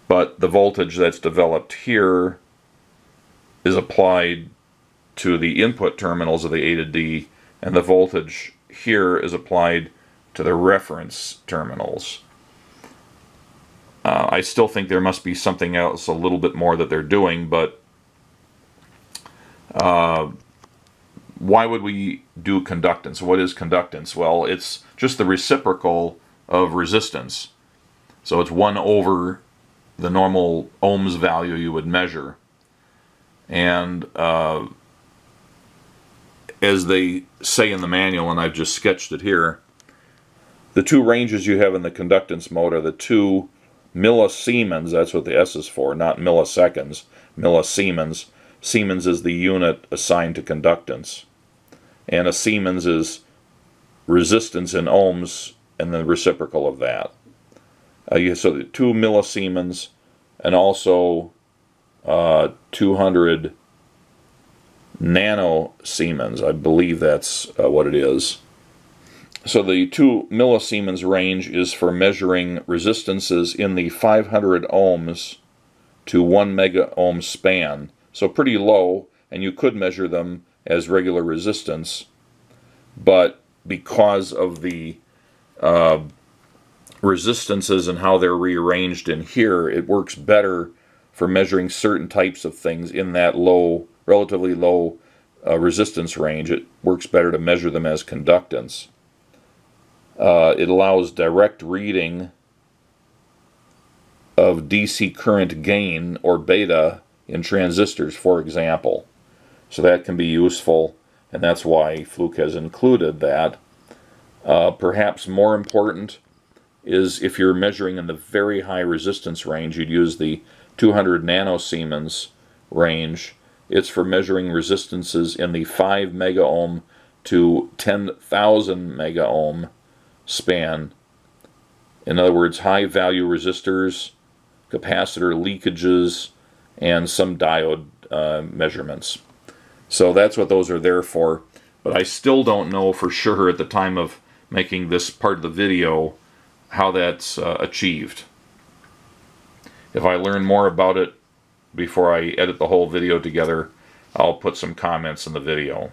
but the voltage that's developed here is applied to the input terminals of the A to D, and the voltage here is applied to the reference terminals. I still think there must be something else a little bit more that they're doing, but why would we do conductance? What is conductance? Well, it's just the reciprocal of resistance. So it's 1 over the normal ohms value you would measure. And as they say in the manual, and I've just sketched it here, the two ranges you have in the conductance mode are the 2 millisiemens, that's what the S is for, not milliseconds, millisiemens. Siemens is the unit assigned to conductance. And a Siemens is resistance in ohms and the reciprocal of that. So the 2 millisiemens and also 200 nanosiemens. I believe that's what it is. So the 2 millisiemens range is for measuring resistances in the 500 ohms to 1 mega ohm span. So pretty low, and you could measure them as regular resistance, but because of the resistances and how they're rearranged in here, it works better for measuring certain types of things in that low, relatively low resistance range. It works better to measure them as conductance. It allows direct reading of DC current gain, or beta, in transistors, for example. So that can be useful, and that's why Fluke has included that. Perhaps more important is if you're measuring in the very high resistance range, you'd use the 200 nanosiemens range. It's for measuring resistances in the 5 mega ohm to 10,000 mega ohm span. In other words, high value resistors, capacitor leakages, and some diode measurements. So that's what those are there for. But I still don't know for sure at the time of making this part of the video how that's achieved. If I learn more about it before I edit the whole video together, I'll put some comments in the video.